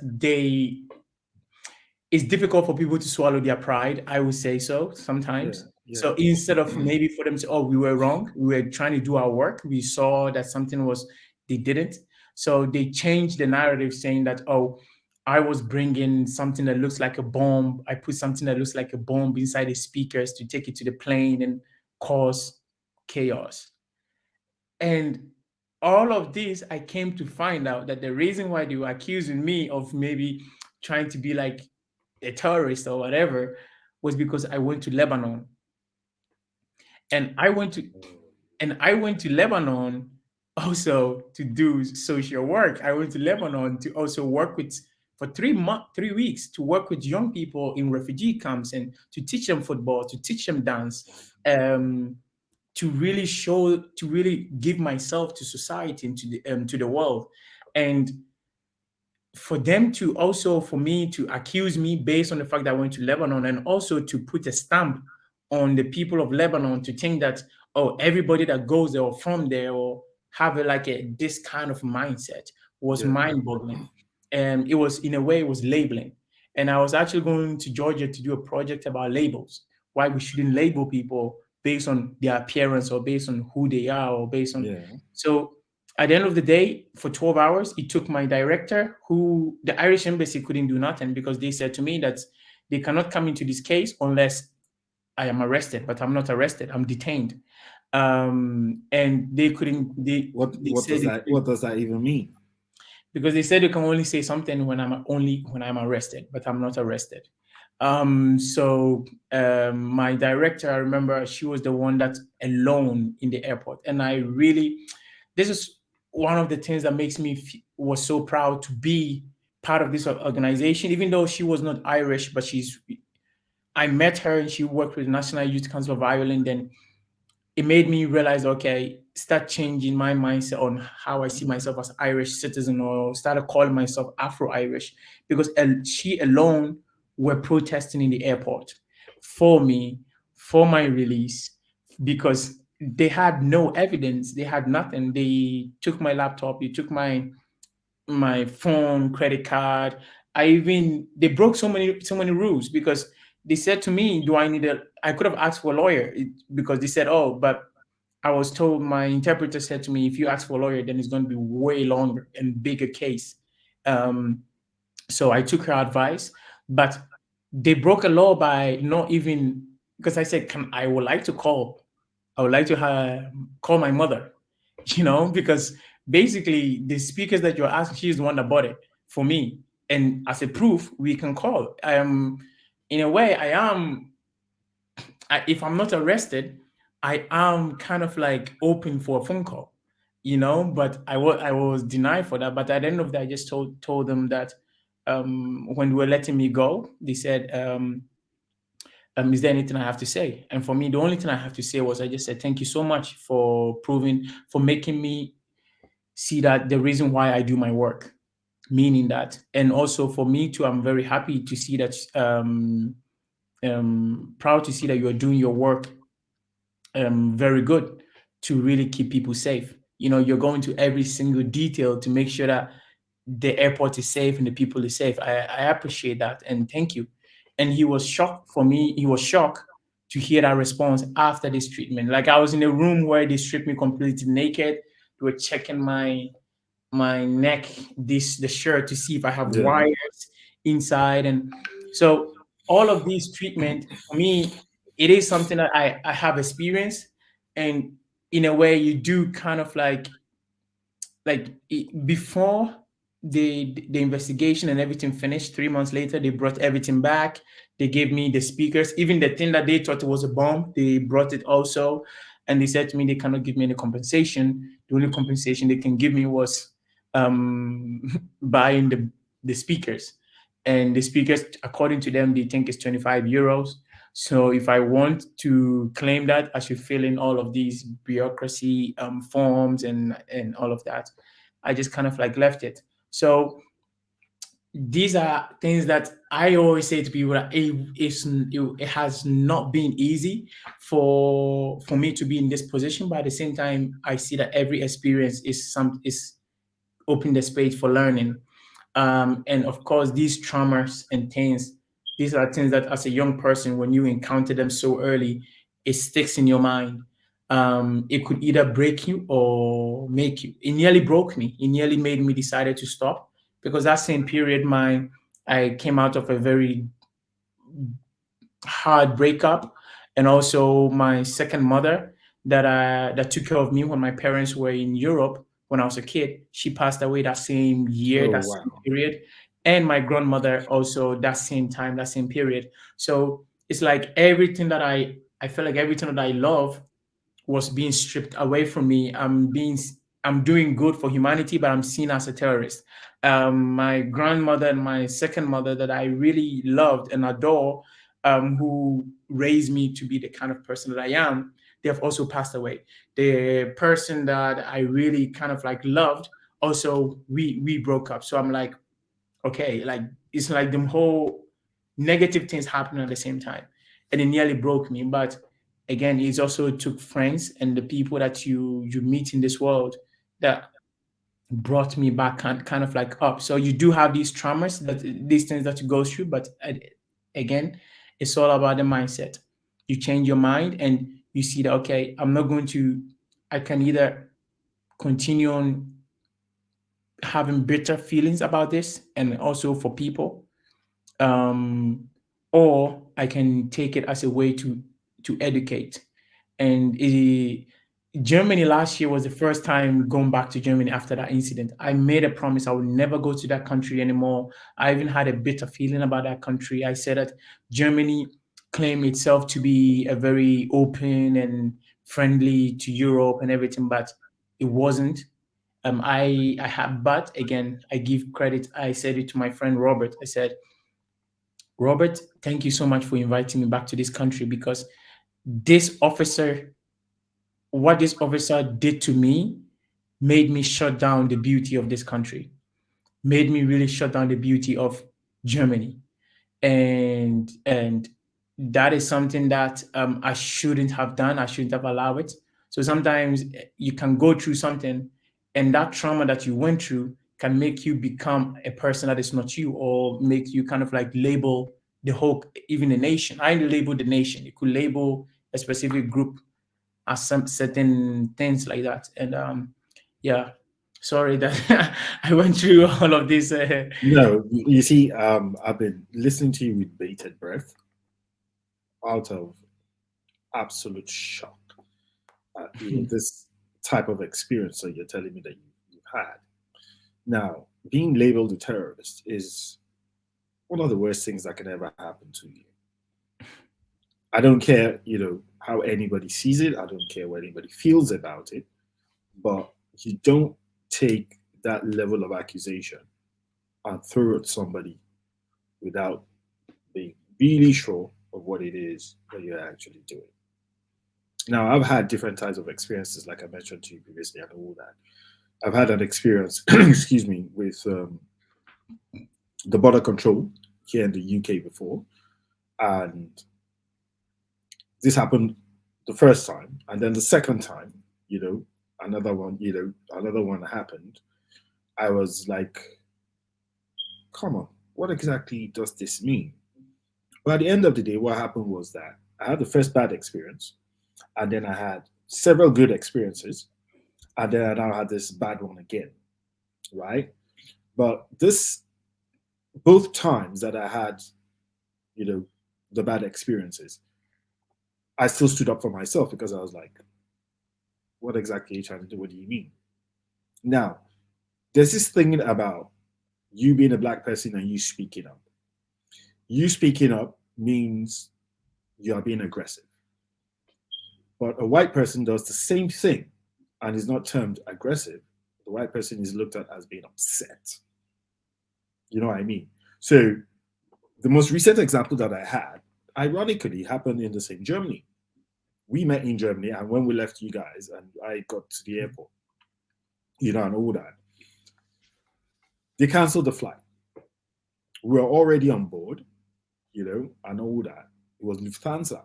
S2: it's difficult for people to swallow their pride. I would say so
S1: Yeah.
S2: sometimes.
S1: Yeah.
S2: So instead of maybe for them to, "Oh, we were wrong, we were trying to do our work, we saw that something was," they didn't. So they changed the narrative, saying that, "Oh, I was bringing something that looks like a bomb. I put something that looks like a bomb inside the speakers to take it to the plane and cause chaos." And all of this, I came to find out that the reason why they were accusing me of maybe trying to be like a terrorist or whatever was because I went to Lebanon. And I went to Lebanon also to do social work. I went to Lebanon to also work with for 3 weeks to work with young people in refugee camps and to teach them football, to teach them dance, um, to really give myself to society and to the world. And for them to also, for me to accuse me based on the fact that I went to Lebanon, and also to put a stamp on the people of Lebanon to think that, oh, everybody that goes there or from there or have this kind of mindset was
S1: Yeah.
S2: mind-boggling. And it was, in a way, it was labeling. And I was actually going to Georgia to do a project about labels, why we shouldn't label people based on their appearance or based on who they are or based on.
S1: Yeah.
S2: So at the end of the day, for 12 hours, it took my director, who the Irish embassy couldn't do nothing because they said to me that they cannot come into this case unless I am arrested, but I'm not arrested, I'm detained. And they couldn't, they
S1: What
S2: said
S1: does
S2: they
S1: that
S2: couldn't,
S1: what does that even mean?
S2: because they said you can only say something when I'm arrested, but I'm not arrested. So my director, I remember she was the one that's alone in the airport, and I really, this is one of the things that makes me was so proud to be part of this organization, even though she was not Irish, but I met her and she worked with National Youth Council of Ireland, and it made me realize, okay, start changing my mindset on how I see myself as Irish citizen, or started calling myself Afro-Irish, because she alone were protesting in the airport for me, for my release, because they had no evidence, they had nothing. They took my laptop, they took my phone, credit card. They broke so many rules, because they said to me, "Do I need a?" I could have asked for a lawyer, because they said, "Oh, but I was told, my interpreter said to me, if you ask for a lawyer, then it's going to be way longer and bigger case. Um, so I took her advice, but they broke a law by not even, because I said, I would like to call, I would like to call my mother, because basically the speakers that you're asking, she's the one that bought it for me. And as a proof, we can call. In a way, if I'm not arrested, I am kind of like open for a phone call, but I was denied for that. But at the end of that, I just told them that when they were letting me go, they said, is there anything I have to say? And for me, the only thing I have to say was, I just said, thank you so much for making me see that the reason why I do my work, meaning that, and also for me too, I'm very happy to see that, proud to see that you are doing your work very good to really keep people safe. You're going to every single detail to make sure that the airport is safe and the people is safe. I appreciate that and thank you. And he was shocked for me. He was shocked to hear that response after this treatment. Like, I was in a room where they stripped me completely naked. They were checking my neck, the shirt, to see if I have
S1: Yeah.
S2: wires inside. And so all of these treatment for me, it is something that I have experienced. And in a way, you do kind of before the investigation and everything finished, 3 months later, they brought everything back. They gave me the speakers, even the thing that they thought was a bomb, they brought it also. And they said to me they cannot give me any compensation. The only compensation they can give me was um buying the speakers. And the speakers, according to them, they think it's 25 euros. So if I want to claim that, I should fill in all of these bureaucracy forms and all of that. I just kind of like left it. So these are things that I always say to people, that it has not been easy for me to be in this position, but at the same time, I see that every experience is open the space for learning. And of course, these traumas and things, these are things that as a young person, when you encounter them so early, it sticks in your mind. It could either break you or make you. It nearly broke me. It nearly made me decided to stop, because that same period, I came out of a very hard breakup, and also my second mother that took care of me when my parents were in Europe when I was a kid. She passed away that same year,
S1: Oh
S2: that same
S1: wow.
S2: period, and my grandmother also that same time, that same period. So it's like I feel like everything that I love was being stripped away from me. I'm doing good for humanity, but I'm seen as a terrorist. My grandmother and my second mother that I really loved and adore, who raised me to be the kind of person that I am, they have also passed away. The person that I really kind of like loved, also we broke up. So I'm like, okay, like it's like the whole negative things happening at the same time, and it nearly broke me. But again, it also took friends and the people that you meet in this world that brought me back, kind of like up. So you do have these traumas, that these things that you go through, but again, it's all about the mindset. You change your mind and you see that, okay, I can either continue on having bitter feelings about this and also for people, um, or I can take it as a way to educate. And Germany last year was the first time going back to Germany after that incident. I made a promise I would never go to that country anymore. I even had a bitter feeling about that country. I said that Germany claimed itself to be a very open and friendly to Europe and everything, but it wasn't. I have, but again, I give credit. I said it to my friend Robert. I said, Robert, thank you so much for inviting me back to this country, because this officer, what this officer did to me, made me shut down the beauty of this country, made me really shut down the beauty of Germany. And that is something that I shouldn't have done. I shouldn't have allowed it. So sometimes you can go through something, and that trauma that you went through can make you become a person that is not you, or make you kind of like label the whole, even the nation. I label the nation. It could label a specific group some certain things like that. And yeah, sorry that I went through all of this.
S1: No, you see, I've been listening to you with bated breath, out of absolute shock at this type of experience that you're telling me that you've had. Now, being labeled a terrorist is one of the worst things that can ever happen to you. I don't care, how anybody sees it. I don't care what anybody feels about it. But you don't take that level of accusation and throw at somebody without being really sure of what it is that you're actually doing. Now, I've had different types of experiences, like I mentioned to you previously, and all that. I've had an experience, excuse me, with the border control here in the UK before, and this happened the first time, and then the second time, another one happened. I was like, come on, what exactly does this mean? But at the end of the day, what happened was that I had the first bad experience, and then I had several good experiences, and then I now had this bad one again, right? But this both times that I had, you know, the bad experiences, I still stood up for myself because I was like, what exactly are you trying to do? What do you mean? Now, there's this thing about you being a black person and you speaking up. You speaking up means you are being aggressive. But a white person does the same thing and is not termed aggressive. The white person is looked at as being upset. You know what I mean? So the most recent example that I had, ironically, happened in the same Germany. We met in Germany, and when we left you guys, and I got to the airport, and all that, they canceled the flight. We were already on board, and all that. It was Lufthansa.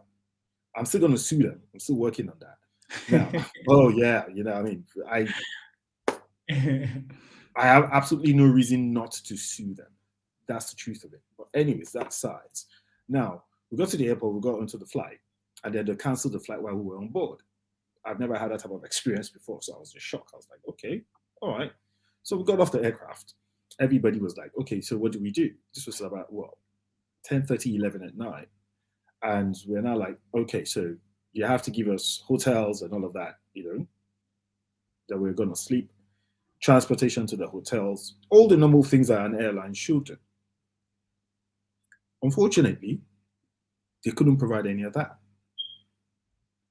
S1: I'm still going to sue them. I'm still working on that. Now, oh yeah, I have absolutely no reason not to sue them. That's the truth of it. But anyways, that sides. Now, we got to the airport, we got onto the flight, and then they canceled the flight while we were on board. I've never had that type of experience before, so I was just shocked. I was like, okay, all right. So we got off the aircraft. Everybody was like, okay, so what do we do? This was about, 10:30, 11 at night. And we're now like, okay, so you have to give us hotels and all of that, that we're going to sleep, transportation to the hotels, all the normal things that an airline should do. Unfortunately, they couldn't provide any of that.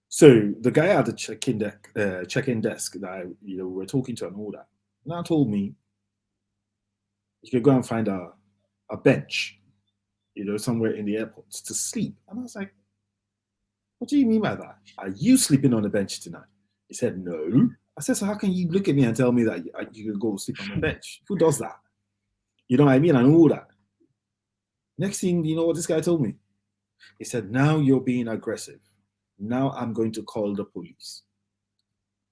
S1: So the guy at the check-in desk that we were talking to and all that, now told me you could go and find a bench, somewhere in the airport to sleep. And I was like, what do you mean by that? Are you sleeping on the bench tonight? He said, no. I said, so how can you look at me and tell me that you can go sleep on the bench? Who does that? You know what I mean? And all that. Next thing, you know what this guy told me? He said, now you're being aggressive. Now I'm going to call the police.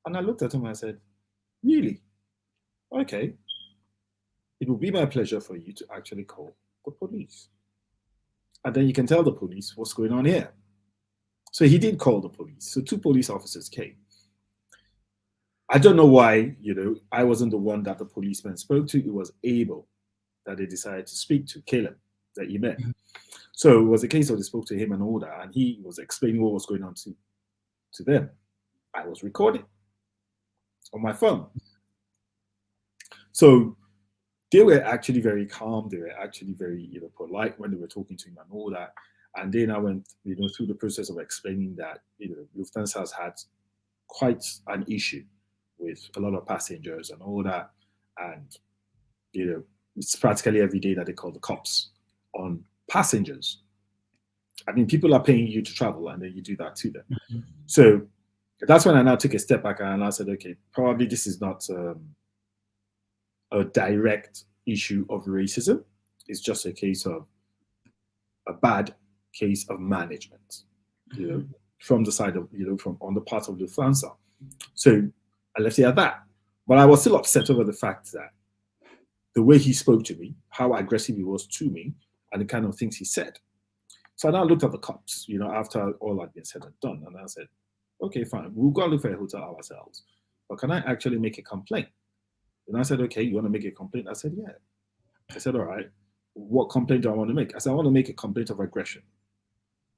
S1: And I looked at him and I said, really? Okay. It will be my pleasure for you to actually call the police. And then you can tell the police what's going on here. So he did call the police. So 2 police officers came. I don't know why, I wasn't the one that the policeman spoke to. It was Abel that they decided to speak to, Caleb, that he met. So it was a case of they spoke to him and all that, and he was explaining what was going on to them. I was recording on my phone. So they were actually very calm. They were actually very, polite when they were talking to him and all that. And then I went, through the process of explaining that, Lufthansa has had quite an issue with a lot of passengers and all that. And, it's practically every day that they call the cops on passengers. I mean, people are paying you to travel, and then you do that to them. Mm-hmm. So that's when I now took a step back and I said, okay, probably this is not a direct issue of racism. It's just a case of a bad case of management, from the side of, from on the part of Lufthansa. So I left it at that. But I was still upset over the fact that the way he spoke to me, how aggressive he was to me, and the kind of things he said. So I now looked at the cops, after all had been said and done, and I said, Okay, fine. We'll go look for a hotel ourselves. But can I actually make a complaint? And I said, okay, you want to make a complaint? I said, yeah. I said, all right. What complaint do I want to make? I said, I want to make a complaint of aggression.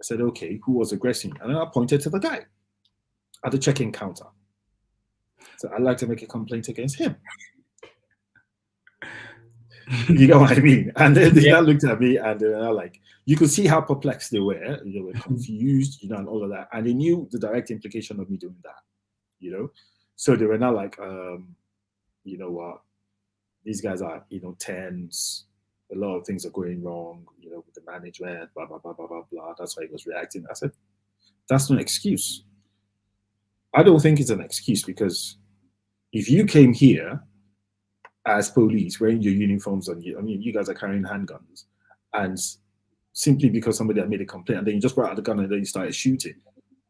S1: I said, okay, who was aggressing? And then I pointed to the guy at the check-in counter. So I'd like to make a complaint against him. You know what I mean? And then they
S2: Yeah.
S1: looked at me and they were like, you could see how perplexed they were. They were confused, and all of that. And they knew the direct implication of me doing that. So they were not like, you know what, these guys are, tense. A lot of things are going wrong, with the management, blah, blah, blah, blah, blah, blah. That's why he was reacting. I said, that's no excuse. I don't think it's an excuse because if you came here as police wearing your uniforms on you, I mean, you guys are carrying handguns, and simply because somebody had made a complaint and then you just brought out the gun and then you started shooting,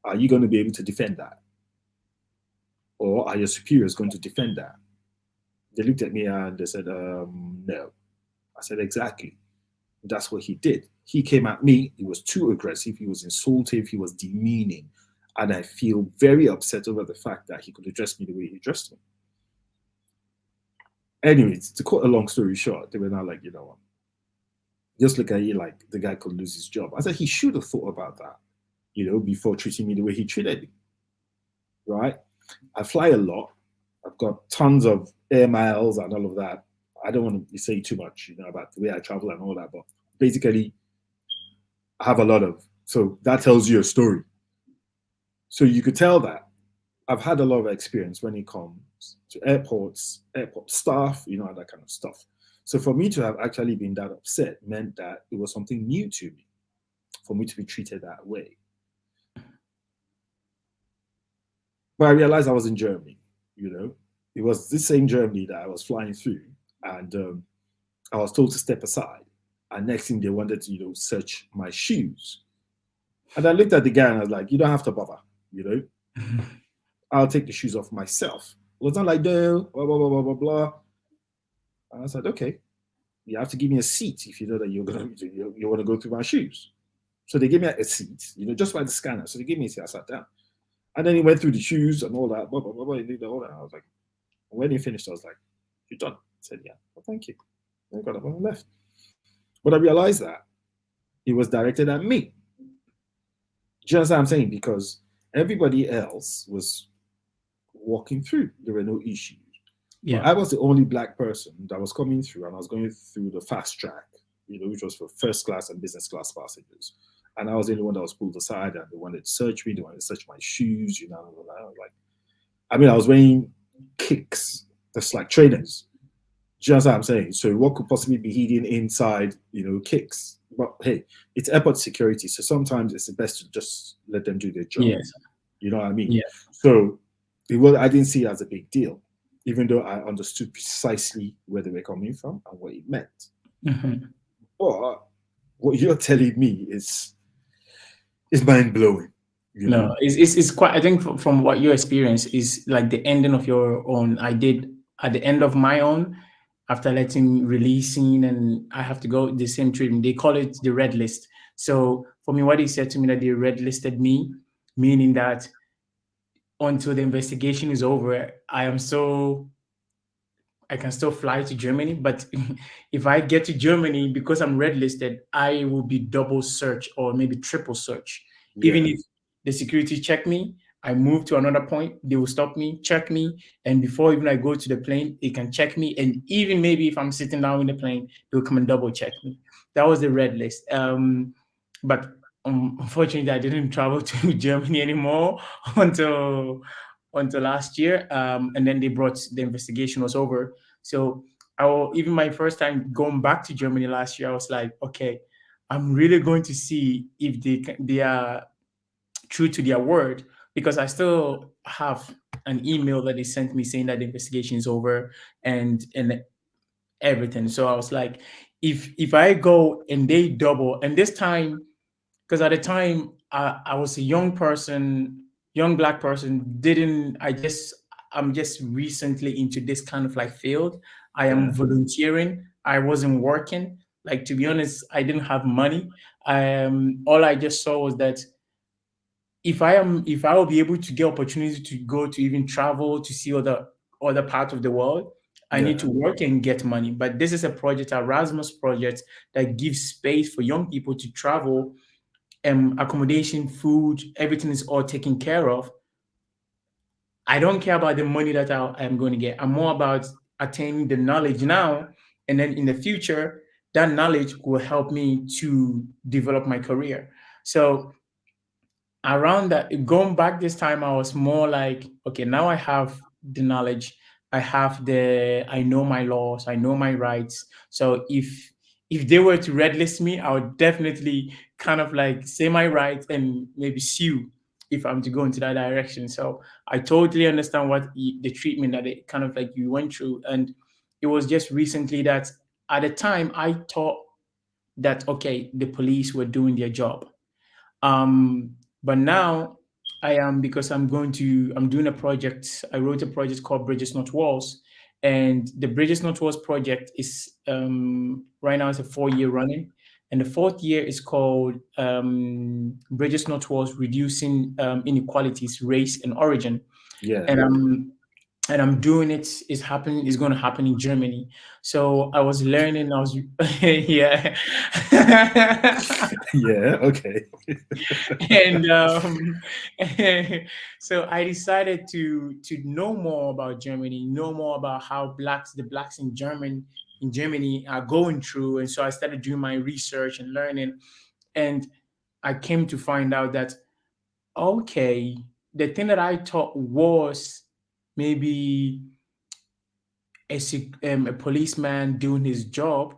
S1: are you going to be able to defend that? Or are your superiors going to defend that? They looked at me and they said, no. I said, exactly. That's what he did. He came at me. He was too aggressive. He was insultive. He was demeaning. And I feel very upset over the fact that he could address me the way he addressed me. Anyways, to cut a long story short, they were now like, you know what? Just look at it like the guy could lose his job. I said, he should have thought about that, before treating me the way he treated me. Right? I fly a lot. I've got tons of air miles and all of that. I don't want to say too much, about the way I travel and all that, but basically, I have a lot of. So that tells you a story. So you could tell that I've had a lot of experience when it comes to airports, airport staff, and that kind of stuff. So for me to have actually been that upset meant that it was something new to me, for me to be treated that way. But I realized I was in Germany, It was this same Germany that I was flying through, and I was told to step aside. And next thing they wanted to, search my shoes. And I looked at the guy and I was like, you don't have to bother, I'll take the shoes off myself. It was not like, no, blah, blah, blah, blah, blah, blah. And I said, okay, you have to give me a seat if you know that you want to go through my shoes. So they gave me a seat, just by the scanner. So they gave me a seat, I sat down. And then he went through the shoes and all that, blah, blah, blah, blah, he did all that. I was like, when he finished, I was like, you're done. I said, yeah, well, thank you. I got up and I left. But I realized that it was directed at me. Do you understand what I'm saying? Because everybody else was walking through. There were no issues. Yeah. But I was the only black person that was coming through, and I was going through the fast track, which was for first class and business class passengers. And I was the only one that was pulled aside, and they wanted to search me, they wanted to search my shoes, I was like, I was wearing kicks, that's like trainers. Do you understand what I'm saying? So what could possibly be hidden inside, kicks? But hey, it's airport security, so sometimes it's the best to just let them do their job.
S2: Yes.
S1: You know what I mean?
S2: Yeah.
S1: So I didn't see it as a big deal, even though I understood precisely where they were coming from and what it meant.
S2: Mm-hmm.
S1: But what you're telling me is mind blowing.
S2: No, it's quite. I think from what you experience is like the ending of your own. I did at the end of my own, after releasing, and I have to go the same treatment. They call it the red list. So for me, what he said to me that they red listed me, meaning that until the investigation is over, I can still fly to Germany, but if I get to Germany, because I'm red listed, I will be double search or maybe triple search. Yeah. Even if the security check me, I move to another point, they will stop me, check me, and before even I go to the plane, they can check me. And even maybe if I'm sitting down in the plane, they'll come and double check me. That was the red list. But unfortunately, I didn't travel to Germany anymore until last year, and then the investigation was over. So even my first time going back to Germany last year, I was like, okay, I'm really going to see if they are true to their word, because I still have an email that they sent me saying that the investigation is over and everything. So I was like, if I go and they double, and this time, because at the time I was a young black person, I'm just recently into this kind of like field. I am volunteering. I wasn't working. Like, to be honest, I didn't have money. All I just saw was that if I will be able to get opportunity to go to even travel to see other parts of the world, I need
S1: Yeah.
S2: to work and get money. But this is a project, Erasmus project, that gives space for young people to travel, accommodation, food, everything is all taken care of. I don't care about the money that I'm going to get. I'm more about attaining the knowledge now, and then in the future, that knowledge will help me to develop my career. So around that, going back this time, I was more like, okay, now I have the knowledge, I know my laws, I know my rights. So if they were to red list me, I would definitely kind of like say my rights and maybe sue if I'm to go into that direction. So I totally understand what the treatment that it kind of like you went through. And it was just recently that at the time I thought that, okay, the police were doing their job. But now I am, because I'm doing a project. I wrote a project called Bridges Not Walls, and the Bridges Not Walls project is right now it's a 4 year running, and the fourth year is called Bridges Not Walls: Reducing Inequalities, Race, and Origin.
S1: Yeah.
S2: And I'm doing it. It's going to happen in Germany. So I was learning. I was yeah.
S1: Yeah. Okay.
S2: And so I decided to know more about Germany, know more about how the blacks in Germany are going through. And so I started doing my research and learning, and I came to find out that, okay, the thing that I thought was maybe a policeman doing his job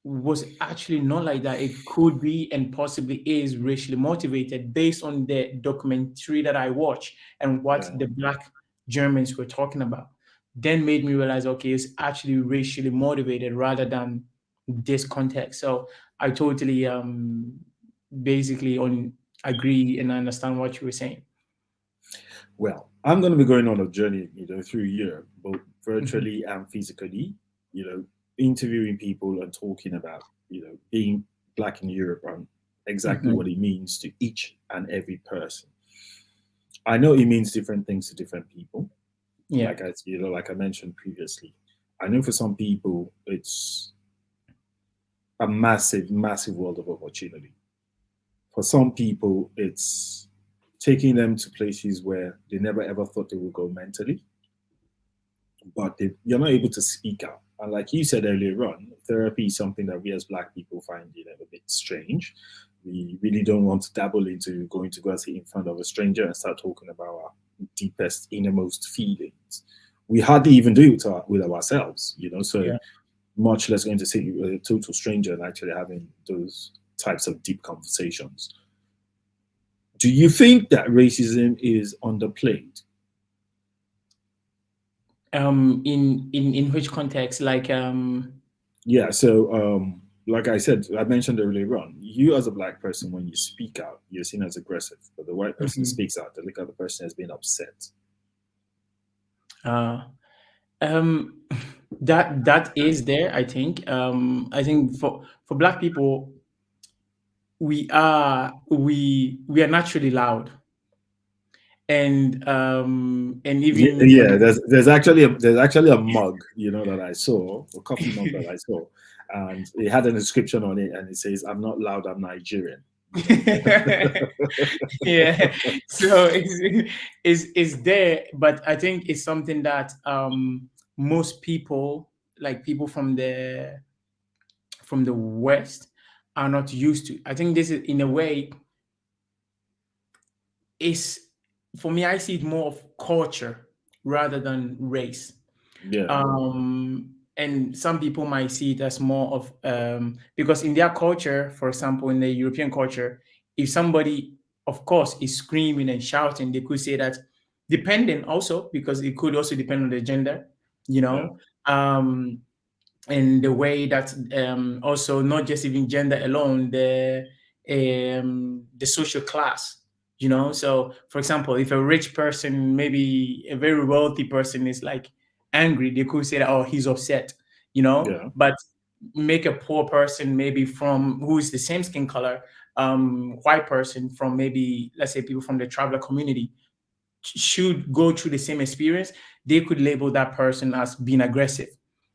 S2: was actually not like that. It could be and possibly is racially motivated based on the documentary that I watched and what
S1: Yeah.
S2: the black Germans were talking about. Then made me realize, okay, it's actually racially motivated rather than this context. So I totally basically on agree and understand what you were saying.
S1: Well, I'm going to be going on a journey, through Europe, both
S2: Mhm.
S1: virtually and physically, interviewing people and talking about, being black in Europe and exactly
S2: Mhm.
S1: what it means to each and every person. I know it means different things to different people.
S2: Yeah.
S1: Like I mentioned previously. I know for some people it's a massive, massive world of opportunity. For some people, it's taking them to places where they never ever thought they would go mentally, but you're not able to speak out. And like you said earlier on, therapy is something that we as Black people find a bit strange. We really don't want to dabble into going to go and sit in front of a stranger and start talking about our deepest, innermost feelings. We hardly even do it with ourselves, so
S2: Yeah.
S1: much less going to sit with a total stranger and actually having those types of deep conversations. Do you think that racism is underplayed?
S2: In which context? Like
S1: Yeah, so like I said, I mentioned earlier on, you as a black person, when you speak out, you're seen as aggressive. But the white person
S2: mhm.
S1: speaks out, they look at the person as being upset.
S2: uh Um, that is there. I think. I think for Black people, we are naturally loud, and
S1: Yeah,
S2: even
S1: yeah.
S2: when
S1: There's actually a mug, that I saw, a coffee mug that I saw, and it had an inscription on it, and it says, "I'm not loud, I'm Nigerian."
S2: yeah, so it's there, but I think it's something that most people, like people from the West, are not used to. I think this is in a way is, for me, I see it more of culture rather than race.
S1: Yeah,
S2: And some people might see it as more of because in their culture, for example, in the European culture, if somebody, of course, is screaming and shouting, they could say that, depending also, because it could also depend on the gender, you
S1: yeah,
S2: know. And the way that also not just even gender alone, the social class, so for example, if a rich person, maybe a very wealthy person, is like angry, they could say that, oh, he's upset,
S1: yeah,
S2: but make a poor person, maybe from who is the same skin color, white person from maybe, let's say, people from the traveler community should go through the same experience, they could label that person as being aggressive,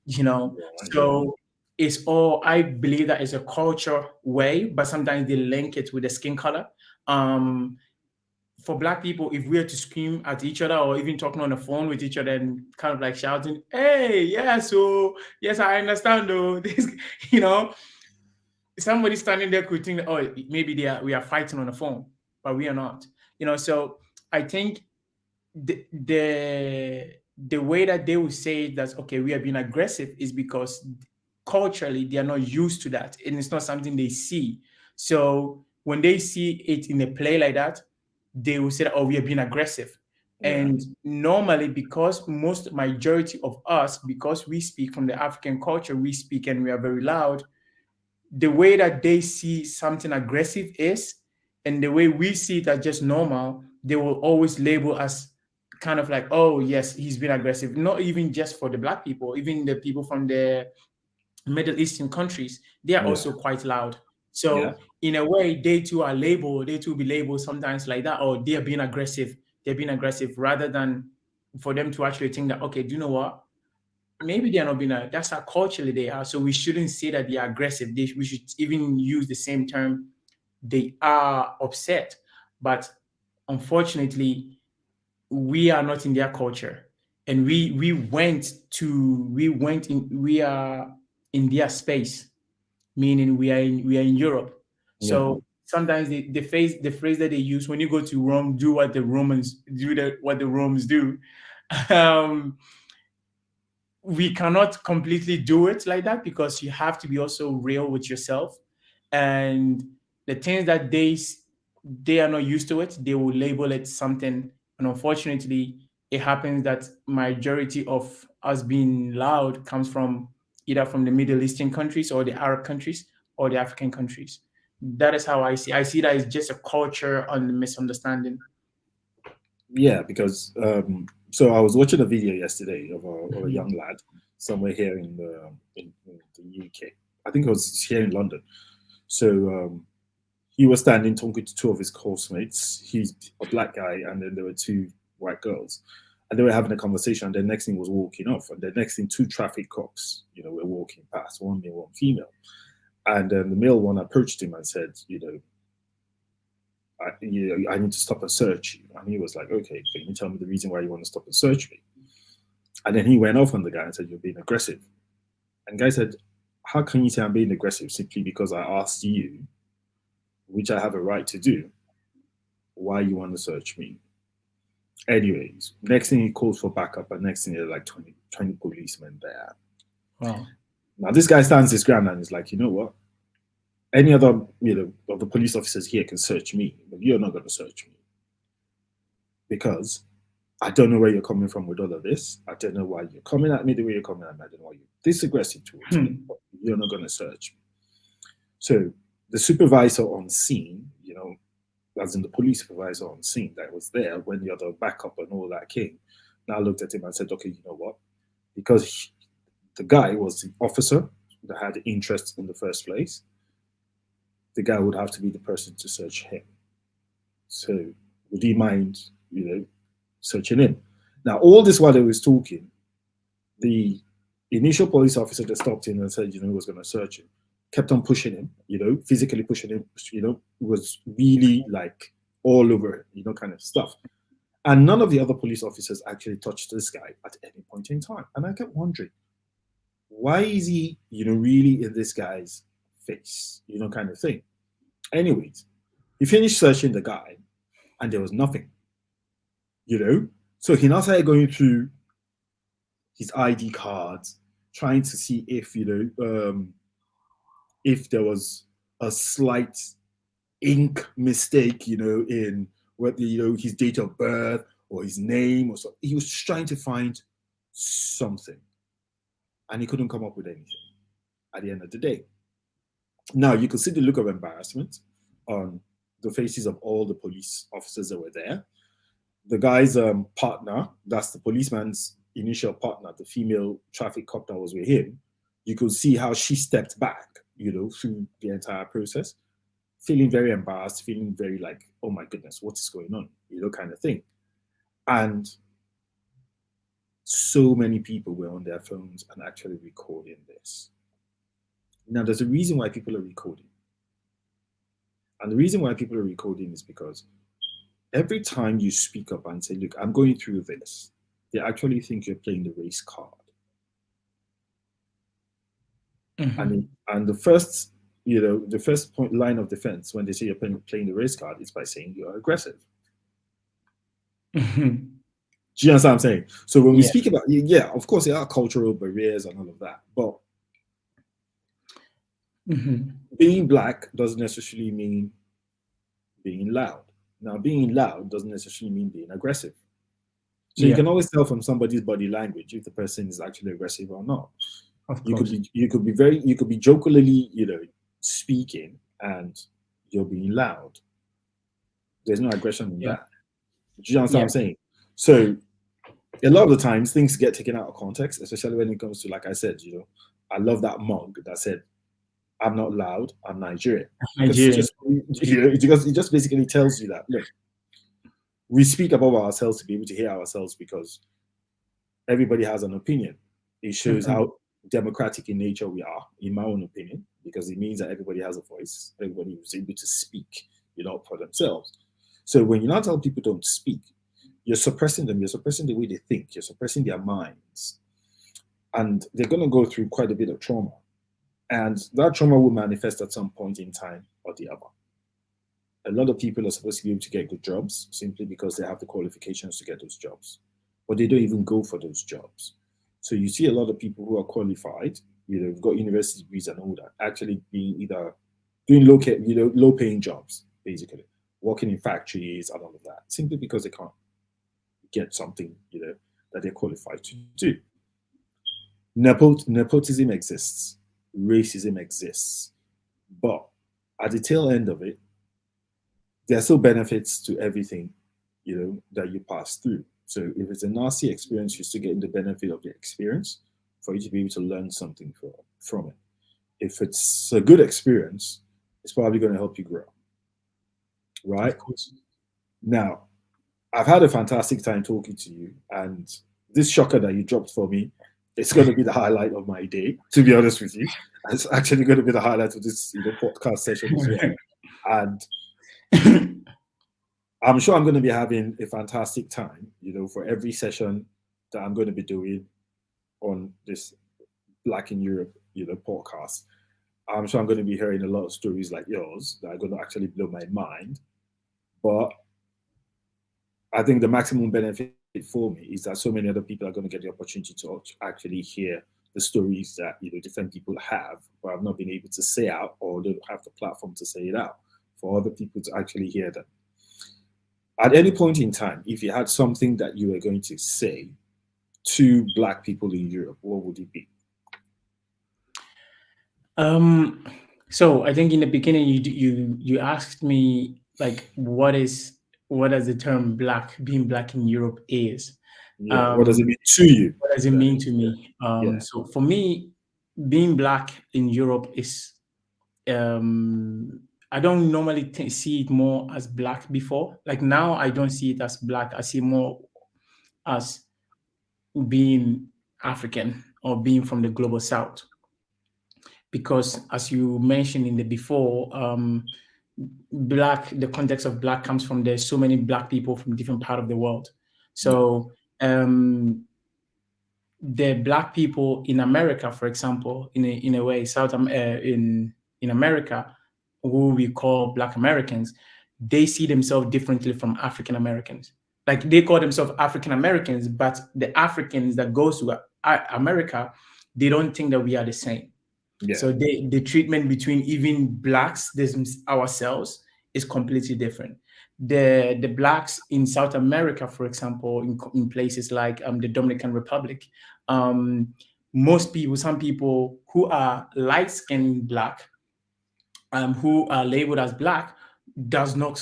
S2: you know.
S1: Right, yeah.
S2: So it's all, I believe that is a culture way, but sometimes they link it with the skin color. Um, for Black people, if we are to scream at each other or even talking on the phone with each other and kind of like shouting, "Hey, yeah, so yes, I understand, though," this, you know, somebody standing there could think, "Oh, maybe we are fighting on the phone," but we are not, you know. So I think the way that they would say that, okay, we are being aggressive, is because culturally they are not used to that, and it's not something they see. So when they see it in a play like that, they will say that, oh, we are being aggressive.
S1: Yeah.
S2: And normally, because most majority of us, because we speak from the African culture, we speak and we are very loud, the way that they see something aggressive is, and the way we see it as just normal, they will always label us kind of like, oh yes, he's been aggressive. Not even just for the Black people, even the people from the Middle Eastern countries, they are
S1: Yeah.
S2: also quite loud.
S1: Yeah.
S2: So in a way, they too are labeled, they too be labeled sometimes like that, or they are being aggressive, they're being aggressive, rather than for them to actually think that, okay, do you know what, maybe they're not being that's how culturally they are. So we shouldn't say that they are aggressive. We should even use the same term. They are upset. But unfortunately, we are not in their culture. And we are in their space, meaning we are in Europe.
S1: Yeah.
S2: So sometimes the phrase that they use, when you go to Rome, do what the Romans do, what the Romans do. Um, we cannot completely do it like that, because you have to be also real with yourself, and the things that they are not used to it, they will label it something. And unfortunately, it happens that majority of us being loud comes from either from the Middle Eastern countries or the Arab countries or the African countries. That is how I see that it's just a culture and misunderstanding.
S1: Yeah, because so I was watching a video yesterday of a
S2: Mhm.
S1: young lad somewhere here in the UK. I think it was here in London. So he was standing talking to two of his course-mates. He's a black guy, and then there were two white girls, and they were having a conversation. And the next thing was walking off, and the next thing, two traffic cops, were walking past, one male, one female, and the male one approached him and said, I need to stop and search you. And he was like, okay, can you tell me the reason why you want to stop and search me? And then he went off on the guy and said, you're being aggressive. And the guy said, how can you say I'm being aggressive simply because I asked you, which I have a right to do, why you want to search me? Anyways, next thing he calls for backup, and next thing there's like 20 policemen there.
S2: Wow.
S1: Now this guy stands his ground and is like, you know what? Any other, of the police officers here can search me, but you're not going to search me because I don't know where you're coming from with all of this. I don't know why you're coming at me the way you're coming at me. I don't know why you're this aggressive towards me, but you're not going to search me. So the supervisor on scene, as in the police supervisor on scene that was there when the other backup and all that came, now looked at him and said, okay, you know what? Because the guy was the officer that had the interest in the first place, the guy would have to be the person to search him. So would he mind, searching him? Now, all this while they was talking, the initial police officer that stopped him and said, he was going to search him, kept on pushing him, physically pushing him, was really like all over, kind of stuff. And none of the other police officers actually touched this guy at any point in time. And I kept wondering, why is he, really in this guy's face, kind of thing. Anyways, he finished searching the guy and there was nothing, So he now started going through his ID cards, trying to see if there was a slight ink mistake, in whether his date of birth or his name or something. He was trying to find something, and he couldn't come up with anything at the end of the day. Now you could see the look of embarrassment on the faces of all the police officers that were there. The guy's partner, that's the policeman's initial partner, the female traffic cop that was with him, you could see how she stepped back, through the entire process. feeling very embarrassed, feeling very like, oh my goodness, what is going on, kind of thing. And so many people were on their phones and actually recording this. Now, there's a reason why people are recording. And the reason why people are recording is because every time you speak up and say, look, I'm going through this, they actually think you're playing the race card. And the first, the first point line of defense when they say you're playing the race card is by saying you're aggressive. Do you understand what I'm saying? So when we speak about, yeah, of course there are cultural barriers and all of that, but being black doesn't necessarily mean being loud. Now, being loud doesn't necessarily mean being aggressive. So you can always tell from somebody's body language if the person is actually aggressive or not. You could be jokingly, speaking and you're being loud. There's no aggression in that. Do you understand what I'm saying? So a lot of the times things get taken out of context, especially when it comes to, like I said, I love that mug that said, I'm not loud, I'm Nigerian. Because it just basically tells you that, look, we speak above ourselves to be able to hear ourselves because everybody has an opinion. It shows how democratic in nature we are, in my own opinion, because it means that everybody has a voice, everybody is able to speak, for themselves. So when you now tell people don't speak, you're suppressing them, you're suppressing the way they think, you're suppressing their minds. And they're going to go through quite a bit of trauma. And that trauma will manifest at some point in time or the other. A lot of people are supposed to be able to get good jobs simply because they have the qualifications to get those jobs, but they don't even go for those jobs. So you see a lot of people who are qualified, who've got university degrees and all that, actually being either doing low-paying jobs, basically, working in factories and all of that, simply because they can't get something, that they're qualified to do. Nepotism exists, racism exists, but at the tail end of it, there are still benefits to everything, that you pass through. So if it's a nasty experience, you're still getting the benefit of the experience for you to be able to learn something from it. If it's a good experience, it's probably going to help you grow. Right? Now, I've had a fantastic time talking to you, and this shocker that you dropped for me, it's going to be the highlight of my day, to be honest with you. It's actually going to be the highlight of this podcast session as well. And I'm sure I'm going to be having a fantastic time, for every session that I'm going to be doing on this Black in Europe, podcast. I'm sure I'm going to be hearing a lot of stories like yours that are going to actually blow my mind. But I think the maximum benefit for me is that so many other people are going to get the opportunity to actually hear the stories that different people have, but have not been able to say out, or don't have the platform to say it out for other people to actually hear them. At any point in time, if you had something that you were going to say to Black people in Europe, what would it be?
S2: So I think in the beginning you asked me like what does the term being black in Europe is.
S1: Yeah. What does it mean to you?
S2: What does it mean to me? So for me, being black in Europe is I don't normally see it more as black before. Like now, I don't see it as black. I see more as being African or being from the global south. Because as you mentioned in the before, the context of black comes from there's so many black people from different part of the world. So the black people in America, for example, in a way, in America, who we call Black Americans, they see themselves differently from African Americans. Like they call themselves African Americans, but the Africans that goes to America, they don't think that we are the same. Yeah. So the treatment between even blacks, ourselves, is completely different. The blacks in South America, for example, in places like the Dominican Republic, some people who are light-skinned black, who are labeled as black, does not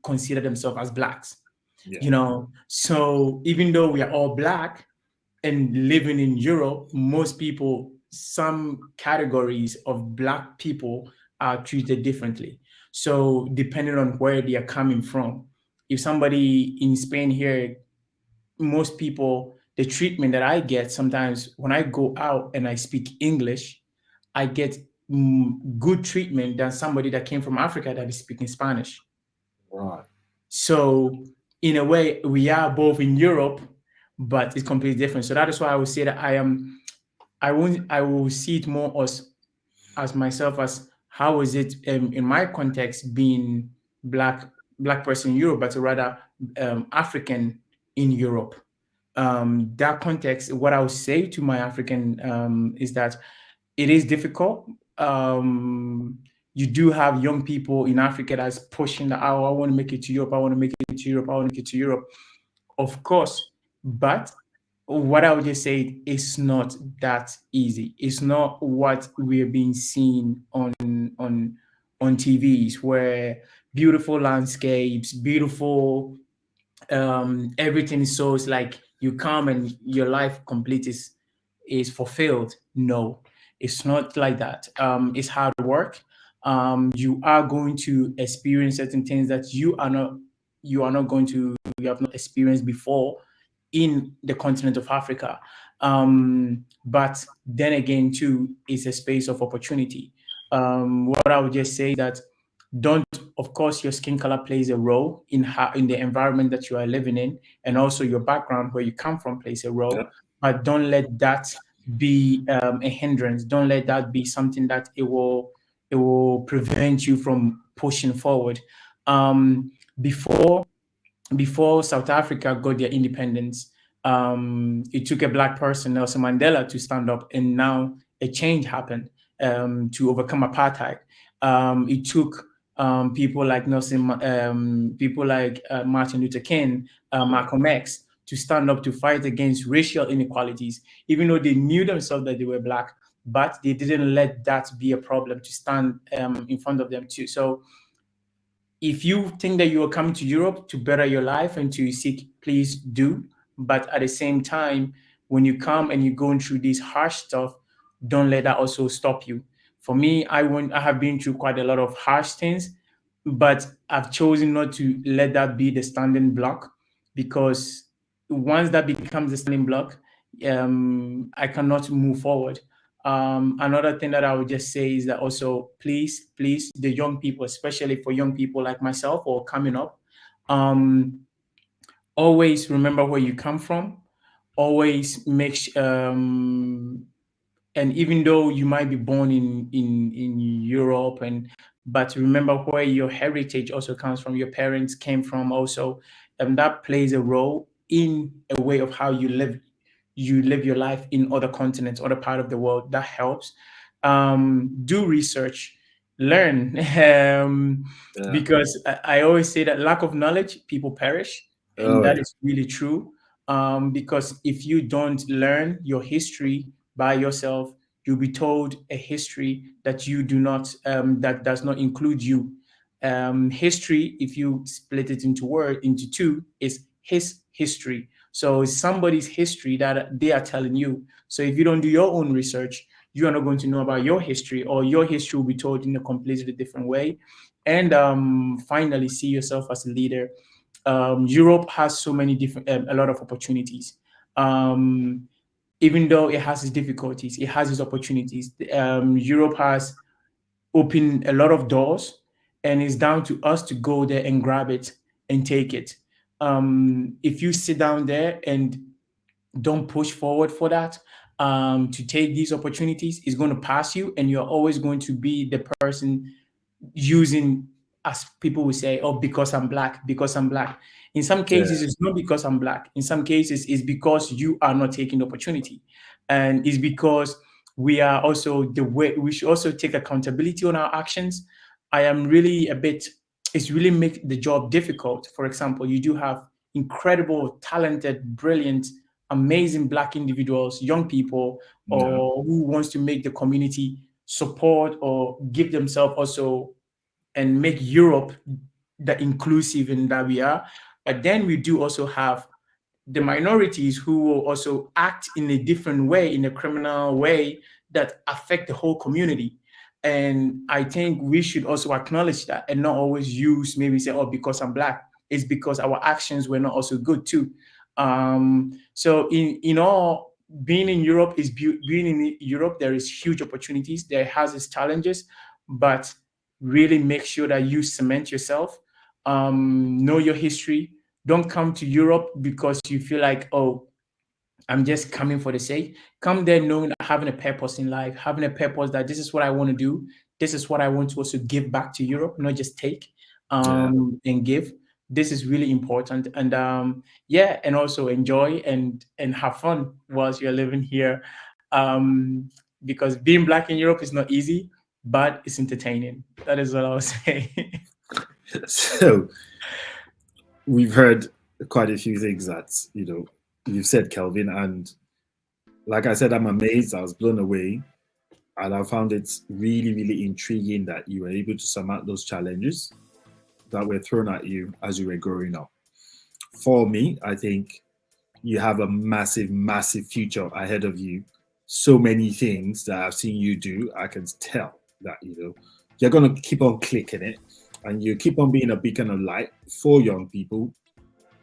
S2: consider themselves as blacks. Yeah. So even though we are all black and living in Europe, some categories of black people are treated differently. So depending on where they are coming from, if somebody in Spain here, most people, the treatment that I get sometimes when I go out and I speak English, I get good treatment than somebody that came from Africa that is speaking Spanish.
S1: Right.
S2: So in a way, we are both in Europe, but it's completely different. So that is why I would say that I will see it more as myself as how is it in my context being black black person in Europe, but rather African in Europe. That context, what I would say to my African is that it is difficult. You do have young people in Africa that's pushing that, oh, I want to make it to Europe, I want to make it to Europe, I want to make it to Europe. Of course, but what I would just say, it's not that easy. It's not what we're being seen on on TVs, where beautiful landscapes, beautiful everything is so, it's like you come and your life complete is fulfilled. No, it's not like that. It's hard work. You are going to experience certain things that you are not going to you have not experienced before in the continent of Africa. But then again, too, it's a space of opportunity. What I would just say is that don't, of course, your skin color plays a role in how in the environment that you are living in, and also your background where you come from plays a
S1: Yeah.
S2: role. But don't let that be a hindrance. Don't let that be something that it will prevent you from pushing forward. Before South Africa got their independence, it took a black person, Nelson Mandela, to stand up, and now a change happened to overcome apartheid. It took people like people like Martin Luther King,
S1: Yeah.
S2: Malcolm X, to stand up to fight against racial inequalities, even though they knew themselves that they were black, but they didn't let that be a problem to stand in front of them too. So if you think that you are coming to Europe to better your life and to seek, please do. But at the same time, when you come and you're going through this harsh stuff, don't let that also stop you. For me, I have been through quite a lot of harsh things, but I've chosen not to let that be the standing block, because once that becomes the standing block, I cannot move forward. Another thing that I would just say is that also, please, the young people, especially for young people like myself or coming up, um, always remember where you come from. Always and even though you might be born in Europe, and but remember where your heritage also comes from, your parents came from also, and that plays a role in a way of how you live your life in other continents, other part of the world. That helps. Do research, learn,
S1: Yeah.
S2: because I always say that lack of knowledge, people perish, and
S1: Oh
S2: that
S1: yeah.
S2: is really true. Because if you don't learn your history by yourself, you'll be told a history that you do not that does not include you. History, if you split it into two, is his history. So it's somebody's history that they are telling you. So if you don't do your own research, you are not going to know about your history, or your history will be told in a completely different way. And finally, see yourself as a leader. Europe has so many different, a lot of opportunities. Um, Even though it has its difficulties, it has its opportunities. Europe has opened a lot of doors, and it's down to us to go there and grab it and take it. If you sit down there and don't push forward for that, to take these opportunities, is going to pass you, and you're always going to be the person using, as people will say, oh, because I'm black, because I'm black. In some cases,
S1: Yeah.
S2: it's not because I'm black. In some cases, it's because you are not taking the opportunity. And it's because we are also the way we should also take accountability on our actions. I am really a bit, it's really make the job difficult. For example, you do have incredible, talented, brilliant, amazing black individuals, young people,
S1: Yeah.
S2: or who wants to make the community support or give themselves also and make Europe the inclusive in that we are. But then we do also have the minorities who will also act in a different way, in a criminal way that affect the whole community. And I think we should also acknowledge that and not always use maybe say, oh, because I'm Black. It's because our actions were not also good too. So in all, being in Europe is being in Europe, there is huge opportunities. There has its challenges, but really make sure that you cement yourself, know your history. Don't come to Europe because you feel like, oh, I'm just coming for the sake. Come there knowing having a purpose in life, having a purpose that this is what I want to do. This is what I want to also give back to Europe, not just take
S1: Yeah.
S2: and give. This is really important. And yeah, and also enjoy and have fun whilst you're living here. Because being Black in Europe is not easy, but it's entertaining. That is what I would say.
S1: So we've heard quite a few things that you've said, Kelvin, and like I said, I'm amazed. I was blown away, and I found it really, really intriguing that you were able to surmount those challenges that were thrown at you as you were growing up. For me, I think you have a massive, massive future ahead of you. So many things that I've seen you do, I can tell that you're gonna keep on clicking it, and you keep on being a beacon of light for young people,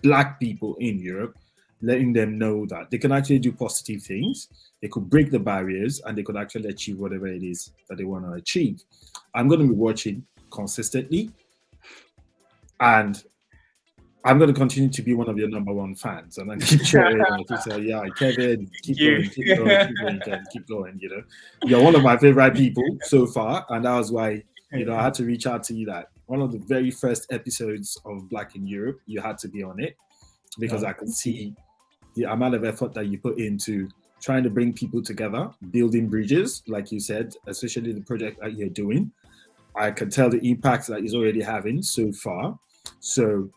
S1: Black people in Europe, letting them know that they can actually do positive things. They could break the barriers, and they could actually achieve whatever it is that they want to achieve. I'm going to be watching consistently, and I'm going to continue to be one of your number one fans, and I keep cheering. I keep saying, "Yeah, Kevin, keep going, keep going, keep going, Kevin, keep going." You're one of my favorite people so far, and that was why I had to reach out to you. That one of the very first episodes of Black in Europe, you had to be on it because I could see the amount of effort that you put into trying to bring people together, building bridges, like you said, especially the project that you're doing. I can tell the impact that it's already having so far. So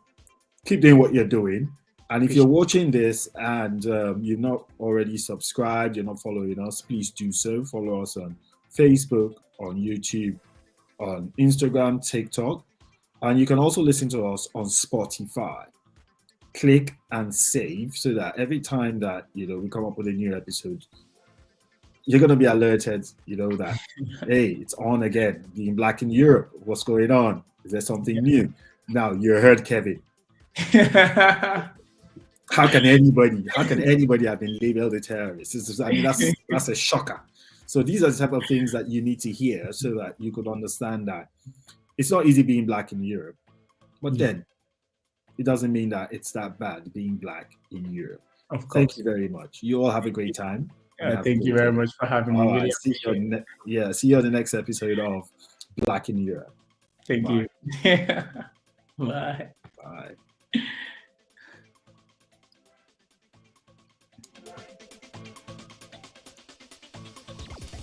S1: keep doing what you're doing. And if you're watching this and you're not already subscribed, you're not following us, please do so. Follow us on Facebook, on YouTube, on Instagram, TikTok. And you can also listen to us on Spotify. Click and save so that every time that we come up with a new episode, you're going to be alerted that hey, it's on again. Being Black in Europe, what's going on? Is there something new? Now you heard Kevin. How can anybody have been labeled a terrorist? That's a shocker. So these are the type of things that you need to hear so that you could understand that it's not easy being Black in Europe, but then it doesn't mean that it's that bad being Black in Europe.
S2: Of course.
S1: Thank you very much. You all have a great time.
S2: Thank you very much for having me. Really
S1: see you on the next episode of Black in Europe.
S2: Thank
S1: Bye.
S2: you. Bye.
S1: Bye.